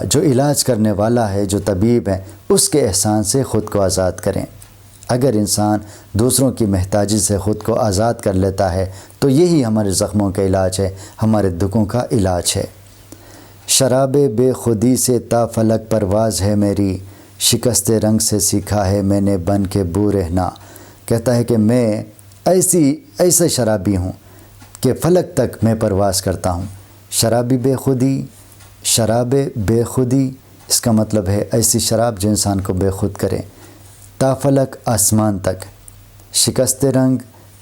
جو علاج کرنے والا ہے، جو طبیب ہے، اس کے احسان سے خود کو آزاد کریں۔ اگر انسان دوسروں کی محتاجی سے خود کو آزاد کر لیتا ہے تو یہی ہمارے زخموں کا علاج ہے، ہمارے دکھوں کا علاج ہے۔ شراب بے خودی سے تا فلک پرواز ہے میری، شکست رنگ سے سیکھا ہے میں نے بن کے بو رہنا۔ کہتا ہے کہ میں ایسے شرابی ہوں کہ فلک تک میں پرواز کرتا ہوں۔ شرابی بے خودی، شراب بے خودی اس کا مطلب ہے ایسی شراب جو انسان کو بے خود کرے۔ تا فلک آسمان تک، شکست رنگ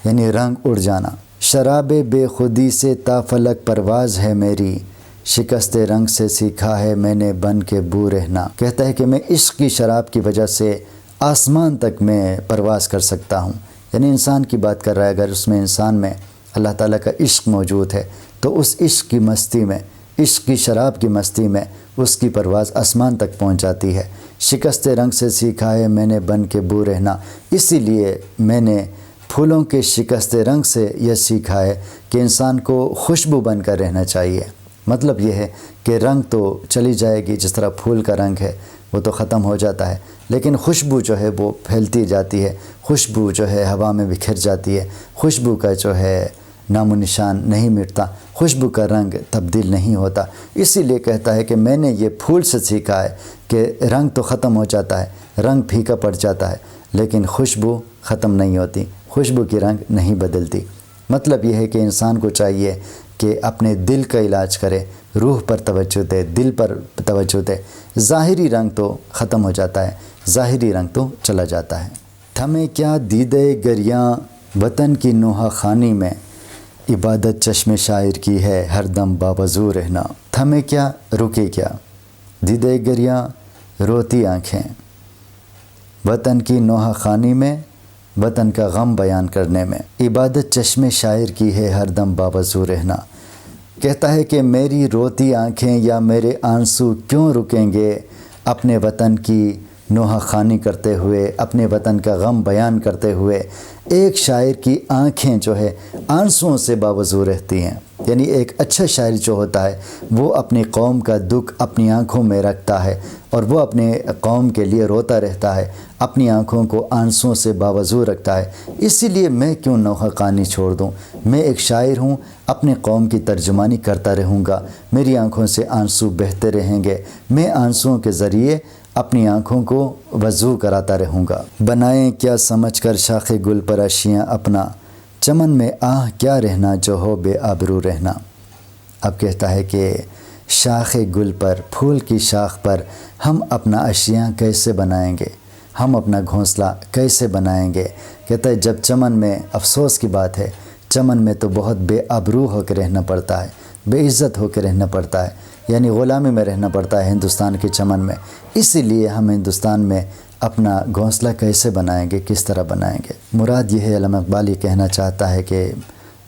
یعنی رنگ اڑ جانا۔ شراب بے خودی سے تا فلک پرواز ہے میری، شکست رنگ سے سیکھا ہے میں نے بن کے بو رہنا۔ کہتا ہے کہ میں عشق کی شراب کی وجہ سے آسمان تک میں پرواز کر سکتا ہوں، یعنی انسان کی بات کر رہا ہے، اگر اس میں انسان میں اللہ تعالیٰ کا عشق موجود ہے تو اس عشق کی مستی میں، عشق کی شراب کی مستی میں اس کی پرواز آسمان تک پہنچ جاتی ہے۔ شکست رنگ سے سیکھا ہے میں نے بن کے بو رہنا، اسی لیے میں نے پھولوں کے شکست رنگ سے یہ سیکھا ہے کہ انسان کو خوشبو بن کر رہنا چاہیے، مطلب یہ ہے کہ رنگ تو چلی جائے گی، جس طرح پھول کا رنگ ہے وہ تو ختم ہو جاتا ہے، لیکن خوشبو جو ہے وہ پھیلتی جاتی ہے، خوشبو جو ہے ہوا میں بکھر جاتی ہے، خوشبو کا جو ہے نام و نشان نہیں مٹتا، خوشبو کا رنگ تبدیل نہیں ہوتا۔ اسی لیے کہتا ہے کہ میں نے یہ پھول سے سیکھا ہے کہ رنگ تو ختم ہو جاتا ہے، رنگ پھیکا پڑ جاتا ہے، لیکن خوشبو ختم نہیں ہوتی، خوشبو کی رنگ نہیں بدلتی۔ مطلب یہ ہے کہ انسان کو چاہیے کہ اپنے دل کا علاج کرے، روح پر توجہ دے، دل پر توجہ دے۔ ظاہری رنگ تو ختم ہو جاتا ہے، ظاہری رنگ تو چلا جاتا ہے۔ تھمے کیا دیدے گریاں وطن کی نوحہ خانی میں، عبادت چشم شاعر کی ہے ہر دم باوضو رہنا۔ تھمے کیا، رکے کیا، دیدے گریاں روتی آنکھیں، وطن کی نوحہ خانی میں، وطن کا غم بیان کرنے میں، عبادت چشم شاعر کی ہے ہر دم باوضو رہنا۔ کہتا ہے کہ میری روتی آنکھیں یا میرے آنسو کیوں رکیں گے اپنے وطن کی نوحہ خوانی کرتے ہوئے، اپنے وطن کا غم بیان کرتے ہوئے۔ ایک شاعر کی آنکھیں جو ہے آنسوؤں سے باوضو رہتی ہیں، یعنی ایک اچھا شاعر جو ہوتا ہے وہ اپنی قوم کا دکھ اپنی آنکھوں میں رکھتا ہے اور وہ اپنے قوم کے لیے روتا رہتا ہے، اپنی آنکھوں کو آنسوؤں سے باوضو رکھتا ہے۔ اسی لیے میں کیوں نوحہ خوانی چھوڑ دوں، میں ایک شاعر ہوں، اپنے قوم کی ترجمانی کرتا رہوں گا، میری آنکھوں سے آنسو بہتے رہیں گے، میں آنسوؤں کے ذریعے اپنی آنکھوں کو وضو کراتا رہوں گا۔ بنائیں کیا سمجھ کر شاخ گل پر اشیاں اپنا، چمن میں آہ کیا رہنا جو ہو بے آبرو رہنا۔ اب کہتا ہے کہ شاخ گل پر، پھول کی شاخ پر ہم اپنا اشیاں کیسے بنائیں گے، ہم اپنا گھونسلہ کیسے بنائیں گے۔ کہتا ہے جب چمن میں، افسوس کی بات ہے، چمن میں تو بہت بے آبرو ہو کے رہنا پڑتا ہے، بے عزت ہو کے رہنا پڑتا ہے، یعنی غلامی میں رہنا پڑتا ہے ہندوستان کے چمن میں۔ اسی لیے ہم ہندوستان میں اپنا گھونسلہ کیسے بنائیں گے، کس طرح بنائیں گے۔ مراد یہ ہے، علامہ اقبال یہ کہنا چاہتا ہے کہ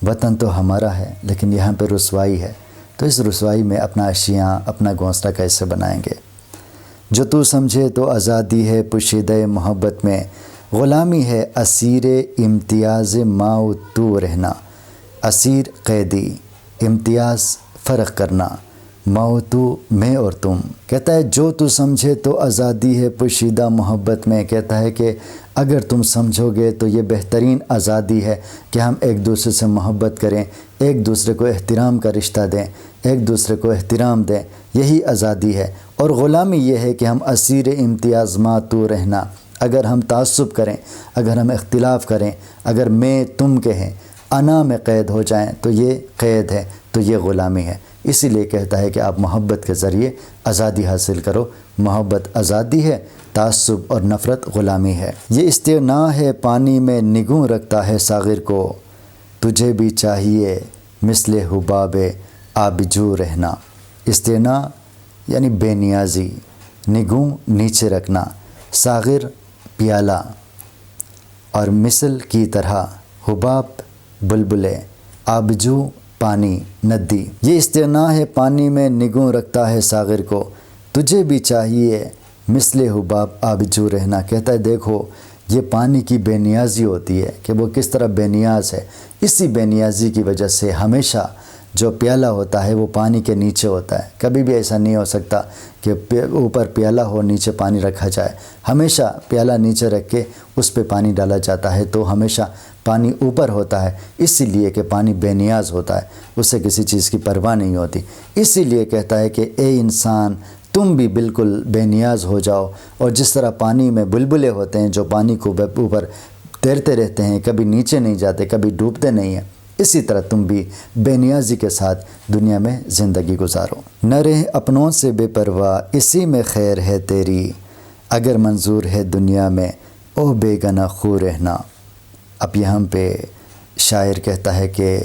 وطن تو ہمارا ہے لیکن یہاں پہ رسوائی ہے، تو اس رسوائی میں اپنا اشیاں، اپنا گھونسلہ کیسے بنائیں گے۔ جو تو سمجھے تو آزادی ہے پوشیدہ محبت میں، غلامی ہے اسیر امتیاز ما و تو رہنا۔ اسیر قیدی، امتیاز فرق کرنا، ما و تو میں اور تم۔ کہتا ہے جو تو سمجھے تو آزادی ہے پوشیدہ محبت میں۔ کہتا ہے کہ اگر تم سمجھو گے تو یہ بہترین آزادی ہے کہ ہم ایک دوسرے سے محبت کریں، ایک دوسرے کو احترام کا رشتہ دیں، ایک دوسرے کو احترام دیں، یہی آزادی ہے۔ اور غلامی یہ ہے کہ ہم اسیر امتیاز ما تو رہنا، اگر ہم تعصب کریں، اگر ہم اختلاف کریں، اگر میں تم کہیں، انا میں قید ہو جائیں تو یہ قید ہے، تو یہ غلامی ہے۔ اسی لیے کہتا ہے کہ آپ محبت کے ذریعے آزادی حاصل کرو، محبت آزادی ہے، تعصب اور نفرت غلامی ہے۔ یہ استغنا ہے پانی میں نگوں رکھتا ہے ساغر کو، تجھے بھی چاہیے مثل حباب آبجو رہنا۔ استغنا یعنی بے نیازی، نگوں نیچے رکھنا، ساغر پیالہ، اور مثل کی طرح، حباب بلبلے، آبجو پانی، ندی۔ یہ استغنا ہے پانی میں نگوں رکھتا ہے ساغر کو، تجھے بھی چاہیے مثل حباب آبجو رہنا۔ کہتا ہے دیکھو یہ پانی کی بے نیازی ہوتی ہے کہ وہ کس طرح بے نیاز ہے، اسی بے نیازی کی وجہ سے ہمیشہ جو پیالہ ہوتا ہے وہ پانی کے نیچے ہوتا ہے، کبھی بھی ایسا نہیں ہو سکتا کہ اوپر پیالہ ہو نیچے پانی رکھا جائے، ہمیشہ پیالہ نیچے رکھ کے اس پہ پانی ڈالا جاتا ہے تو ہمیشہ پانی اوپر ہوتا ہے، اسی لیے کہ پانی بے نیاز ہوتا ہے، اس سے کسی چیز کی پرواہ نہیں ہوتی۔ اسی لیے کہتا ہے کہ اے انسان تم بھی بالکل بے نیاز ہو جاؤ، اور جس طرح پانی میں بلبلے ہوتے ہیں جو پانی کو اوپر تیرتے رہتے ہیں، کبھی نیچے نہیں جاتے، کبھی ڈوبتے نہیں ہیں، اسی طرح تم بھی بے نیازی کے ساتھ دنیا میں زندگی گزارو۔ نہ رہ اپنوں سے بے پرواہ، اسی میں خیر ہے تیری، اگر منظور ہے دنیا میں او بے گناہ خو رہنا۔ اب یہاں پہ شاعر کہتا ہے کہ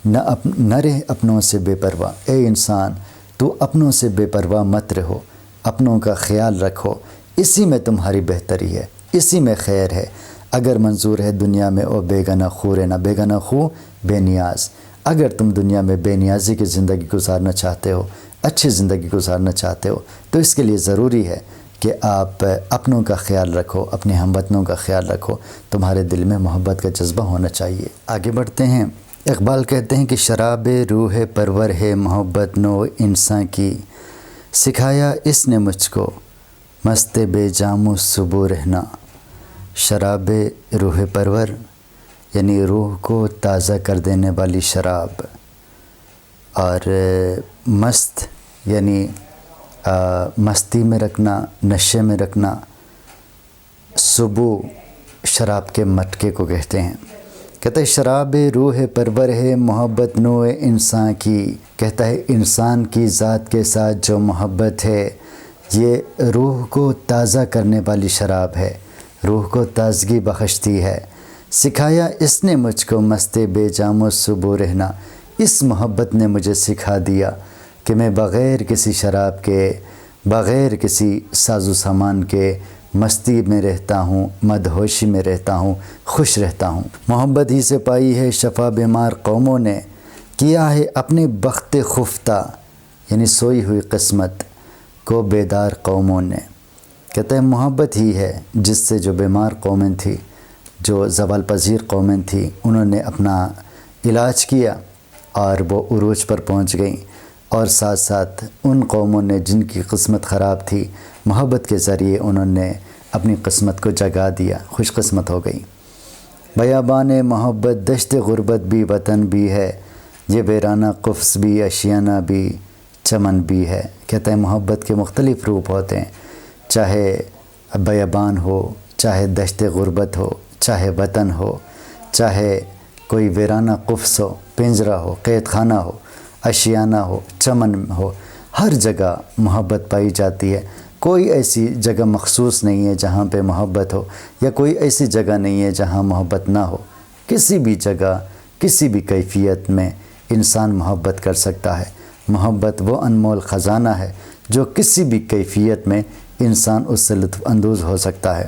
نہ رہ اپنوں سے بے پرواہ، اے انسان تو اپنوں سے بے پرواہ مت رہو، اپنوں کا خیال رکھو، اسی میں تمہاری بہتری ہے، اسی میں خیر ہے، اگر منظور ہے دنیا میں او بے گناہ خو رہنا۔ بے گناہ خو بے نیاز، اگر تم دنیا میں بے نیازی کی زندگی گزارنا چاہتے ہو، اچھی زندگی گزارنا چاہتے ہو، تو اس کے لیے ضروری ہے کہ آپ اپنوں کا خیال رکھو، اپنے ہم وطنوں کا خیال رکھو، تمہارے دل میں محبت کا جذبہ ہونا چاہیے۔ آگے بڑھتے ہیں۔ اقبال کہتے ہیں کہ شراب روح پرور ہے محبت نو انسان کی، سکھایا اس نے مجھ کو مست بے جام و صبح رہنا۔ شراب روح پرور یعنی روح کو تازہ کر دینے والی شراب، اور مست یعنی مستی میں رکھنا، نشے میں رکھنا۔ صبح شراب کے مٹکے کو کہتے ہیں۔ کہتا ہے شراب روح پرور ہے محبت نوع انسان کی، کہتا ہے انسان کی ذات کے ساتھ جو محبت ہے یہ روح کو تازہ کرنے والی شراب ہے، روح کو تازگی بخشتی ہے۔ سکھایا اس نے مجھ کو مست بے جام و صبح رہنا، اس محبت نے مجھے سکھا دیا کہ میں بغیر کسی شراب کے، بغیر کسی ساز و سامان کے مستی میں رہتا ہوں، مدہوشی میں رہتا ہوں، خوش رہتا ہوں۔ محبت ہی سے پائی ہے شفا بیمار قوموں نے، کیا ہے اپنے بخت خفتہ یعنی سوئی ہوئی قسمت کو بیدار قوموں نے۔ کہتے ہیں محبت ہی ہے جس سے جو بیمار قومیں تھی، جو زوال پذیر قومیں تھیں، انہوں نے اپنا علاج کیا اور وہ عروج پر پہنچ گئیں، اور ساتھ ساتھ ان قوموں نے جن کی قسمت خراب تھی، محبت کے ذریعے انہوں نے اپنی قسمت کو جگا دیا، خوش قسمت ہو گئی۔ بیابان محبت دشت غربت بھی وطن بھی ہے، یہ ویرانہ قفس بھی اشیانہ بھی چمن بھی ہے۔ کہتا ہے محبت کے مختلف روپ ہوتے ہیں، چاہے بیابان ہو، چاہے دشت غربت ہو، چاہے وطن ہو، چاہے کوئی ویرانہ قفس ہو، پنجرہ ہو، قید خانہ ہو، اشیانہ ہو، چمن ہو، ہر جگہ محبت پائی جاتی ہے۔ کوئی ایسی جگہ مخصوص نہیں ہے جہاں پہ محبت ہو، یا کوئی ایسی جگہ نہیں ہے جہاں محبت نہ ہو۔ کسی بھی جگہ، کسی بھی کیفیت میں انسان محبت کر سکتا ہے۔ محبت وہ انمول خزانہ ہے جو کسی بھی کیفیت میں انسان اس سے لطف اندوز ہو سکتا ہے۔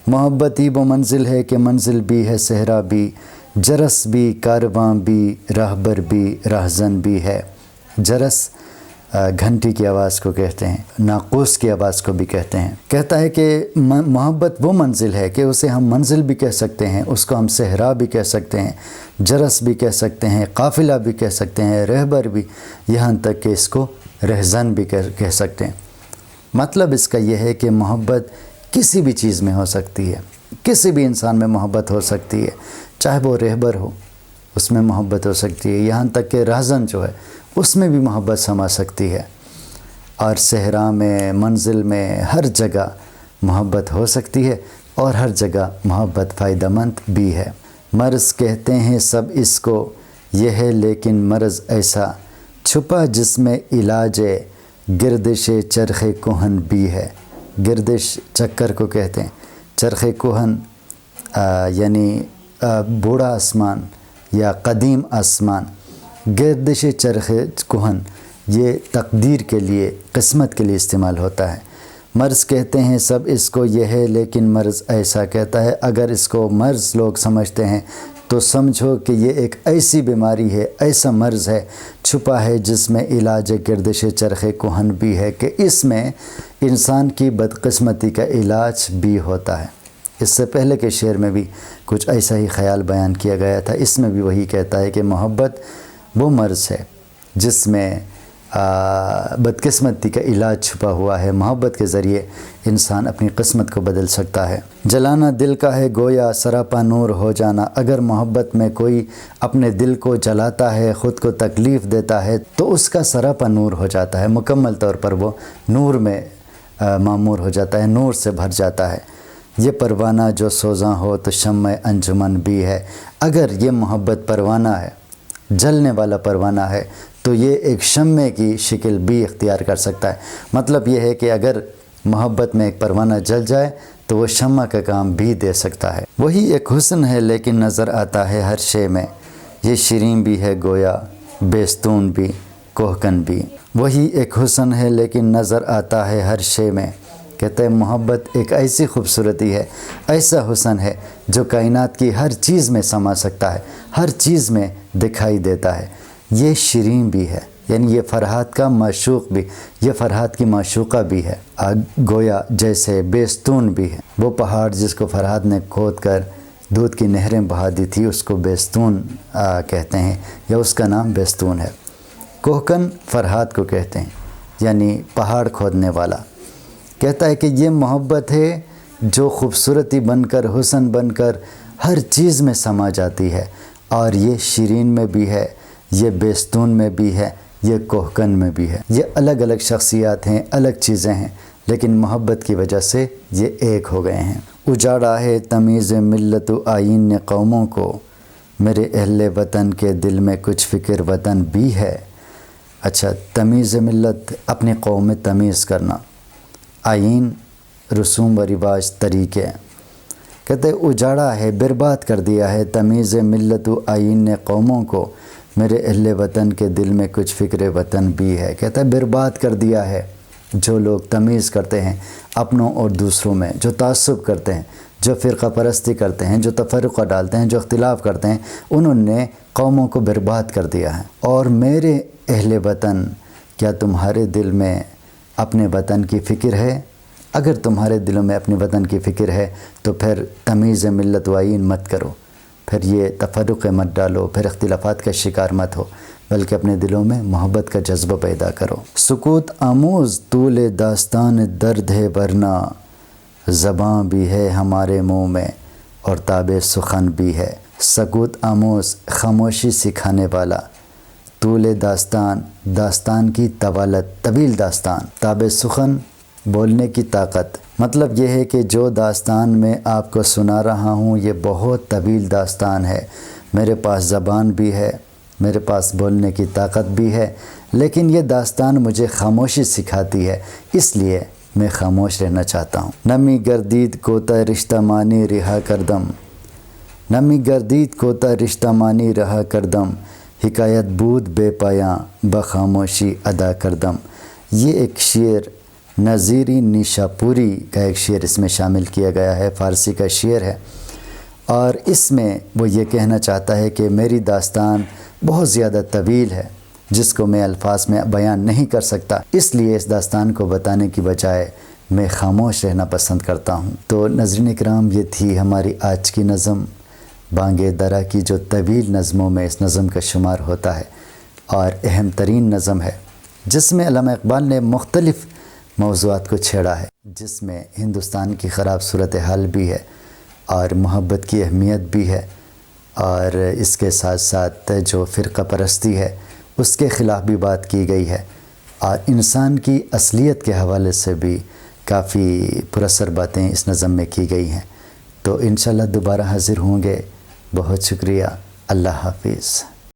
محبت ہی وہ منزل ہے کہ منزل بھی ہے صحرا بھی، جرس بھی کارواں بھی راہبر بھی راہزن بھی ہے۔ جرس گھنٹی کی آواز کو کہتے ہیں، ناقوس کی آواز کو بھی کہتے ہیں۔ کہتا ہے کہ محبت وہ منزل ہے کہ اسے ہم منزل بھی کہہ سکتے ہیں، اس کو ہم صحرا بھی کہہ سکتے ہیں، جرس بھی کہہ سکتے ہیں، قافلہ بھی کہہ سکتے ہیں، رہبر بھی، یہاں تک کہ اس کو رہزن بھی کہہ سکتے ہیں۔ مطلب اس کا یہ ہے کہ محبت کسی بھی چیز میں ہو سکتی ہے، کسی بھی انسان میں محبت ہو سکتی ہے، چاہے وہ رہبر ہو اس میں محبت ہو سکتی ہے، یہاں تک کہ راہزن جو ہے اس میں بھی محبت سما سکتی ہے، اور صحرا میں، منزل میں، ہر جگہ محبت ہو سکتی ہے، اور ہر جگہ محبت فائدہ مند بھی ہے۔ مرض کہتے ہیں سب اس کو، یہ ہے لیکن مرض ایسا چھپا جس میں علاج گردش چرخ کہن بھی ہے۔ گردش چکر کو کہتے ہیں، چرخ کہن یعنی بوڑھا آسمان یا قدیم آسمان۔ گردش چرخ کہن یہ تقدیر کے لیے، قسمت کے لیے استعمال ہوتا ہے۔ مرض کہتے ہیں سب اس کو، یہ ہے لیکن مرض ایسا، کہتا ہے اگر اس کو مرض لوگ سمجھتے ہیں تو سمجھو کہ یہ ایک ایسی بیماری ہے، ایسا مرض ہے چھپا ہے جس میں علاج گردش چرخ کہن بھی ہے، کہ اس میں انسان کی بدقسمتی کا علاج بھی ہوتا ہے۔ اس سے پہلے کے شعر میں بھی کچھ ایسا ہی خیال بیان کیا گیا تھا، اس میں بھی وہی کہتا ہے کہ محبت وہ مرض ہے جس میں بدقسمتی کا علاج چھپا ہوا ہے۔ محبت کے ذریعے انسان اپنی قسمت کو بدل سکتا ہے۔ جلانا دل کا ہے گویا سراپا نور ہو جانا، اگر محبت میں کوئی اپنے دل کو جلاتا ہے، خود کو تکلیف دیتا ہے، تو اس کا سراپا نور ہو جاتا ہے، مکمل طور پر وہ نور میں معمور ہو جاتا ہے، نور سے بھر جاتا ہے۔ یہ پروانہ جو سوزاں ہو تو شمع انجمن بھی ہے، اگر یہ محبت پروانہ ہے، جلنے والا پروانہ ہے، تو یہ ایک شمع کی شکل بھی اختیار کر سکتا ہے۔ مطلب یہ ہے کہ اگر محبت میں ایک پروانہ جل جائے تو وہ شمع کا کام بھی دے سکتا ہے۔ وہی ایک حسن ہے لیکن نظر آتا ہے ہر شے میں، یہ شیریں بھی ہے گویا بیستون بھی کوہکن بھی۔ وہی ایک حسن ہے لیکن نظر آتا ہے ہر شے میں، کہتے ہیں محبت ایک ایسی خوبصورتی ہے، ایسا حسن ہے جو کائنات کی ہر چیز میں سما سکتا ہے، ہر چیز میں دکھائی دیتا ہے۔ یہ شیریں بھی ہے، یعنی یہ فرحات کا معشوق بھی، یہ فرحات کی معشوقہ بھی ہے، گویا جیسے بیستون بھی ہے، وہ پہاڑ جس کو فرحات نے کھود کر دودھ کی نہریں بہا دی تھی، اس کو بیستون کہتے ہیں، یا اس کا نام بیستون ہے۔ کوہکن فرہاد کو کہتے ہیں، یعنی پہاڑ کھودنے والا۔ کہتا ہے کہ یہ محبت ہے جو خوبصورتی بن کر، حسن بن کر ہر چیز میں سما جاتی ہے، اور یہ شیرین میں بھی ہے، یہ بیستون میں بھی ہے، یہ کوہکن میں بھی ہے۔ یہ الگ الگ شخصیات ہیں، الگ چیزیں ہیں، لیکن محبت کی وجہ سے یہ ایک ہو گئے ہیں۔ اجاڑا ہے تمیز ملت و آئین نے قوموں کو، میرے اہل وطن کے دل میں کچھ فکر وطن بھی ہے۔ اچھا، تمیز ملت، اپنی قوم میں تمیز کرنا، آئین رسوم و رواج طریقے۔ کہتے اجاڑا ہے، برباد کر دیا ہے تمیز ملت و آئین نے قوموں کو، میرے اہل وطن کے دل میں کچھ فکر وطن بھی ہے۔ کہتا ہے برباد کر دیا ہے جو لوگ تمیز کرتے ہیں اپنوں اور دوسروں میں، جو تعصب کرتے ہیں، جو فرقہ پرستی کرتے ہیں، جو تفرقہ ڈالتے ہیں، جو اختلاف کرتے ہیں، انہوں نے قوموں کو برباد کر دیا ہے۔ اور میرے اہل وطن، کیا تمہارے دل میں اپنے وطن کی فکر ہے؟ اگر تمہارے دلوں میں اپنے وطن کی فکر ہے تو پھر تمیز ملت و آئین مت کرو، پھر یہ تفرق مت ڈالو، پھر اختلافات کا شکار مت ہو، بلکہ اپنے دلوں میں محبت کا جذبہ پیدا کرو۔ سکوت آموز طول داستان درد ہے ورنہ، زباں بھی ہے ہمارے منہ میں اور تاب سخن بھی ہے۔ سکوت آموز، خاموشی سکھانے والا، طول داستان، داستان کی طوالت، طویل داستان، تاب سخن، بولنے کی طاقت۔ مطلب یہ ہے کہ جو داستان میں آپ کو سنا رہا ہوں یہ بہت طویل داستان ہے، میرے پاس زبان بھی ہے، میرے پاس بولنے کی طاقت بھی ہے، لیکن یہ داستان مجھے خاموشی سکھاتی ہے، اس لیے میں خاموش رہنا چاہتا ہوں۔ نمی گردید کوتا رشتہ مانی رہا کردم، نمی گردید کوتا رشتہ مانی رہا کردم، حکایت بود بے پایاں بخاموشی ادا کردم۔ یہ ایک شعر نظیری نیشاپوری کا ایک شعر اس میں شامل کیا گیا ہے، فارسی کا شعر ہے، اور اس میں وہ یہ کہنا چاہتا ہے کہ میری داستان بہت زیادہ طویل ہے جس کو میں الفاظ میں بیان نہیں کر سکتا، اس لیے اس داستان کو بتانے کی بجائے میں خاموش رہنا پسند کرتا ہوں۔ تو ناظرین کرام، یہ تھی ہماری آج کی نظم بانگ درا کی، جو طویل نظموں میں اس نظم کا شمار ہوتا ہے اور اہم ترین نظم ہے، جس میں علامہ اقبال نے مختلف موضوعات کو چھیڑا ہے، جس میں ہندوستان کی خراب صورتحال بھی ہے اور محبت کی اہمیت بھی ہے، اور اس کے ساتھ ساتھ جو فرقہ پرستی ہے اس کے خلاف بھی بات کی گئی ہے، اور انسان کی اصلیت کے حوالے سے بھی کافی پراثر باتیں اس نظم میں کی گئی ہیں۔ تو انشاءاللہ دوبارہ حاضر ہوں گے۔ بہت شکریہ، اللہ حافظ۔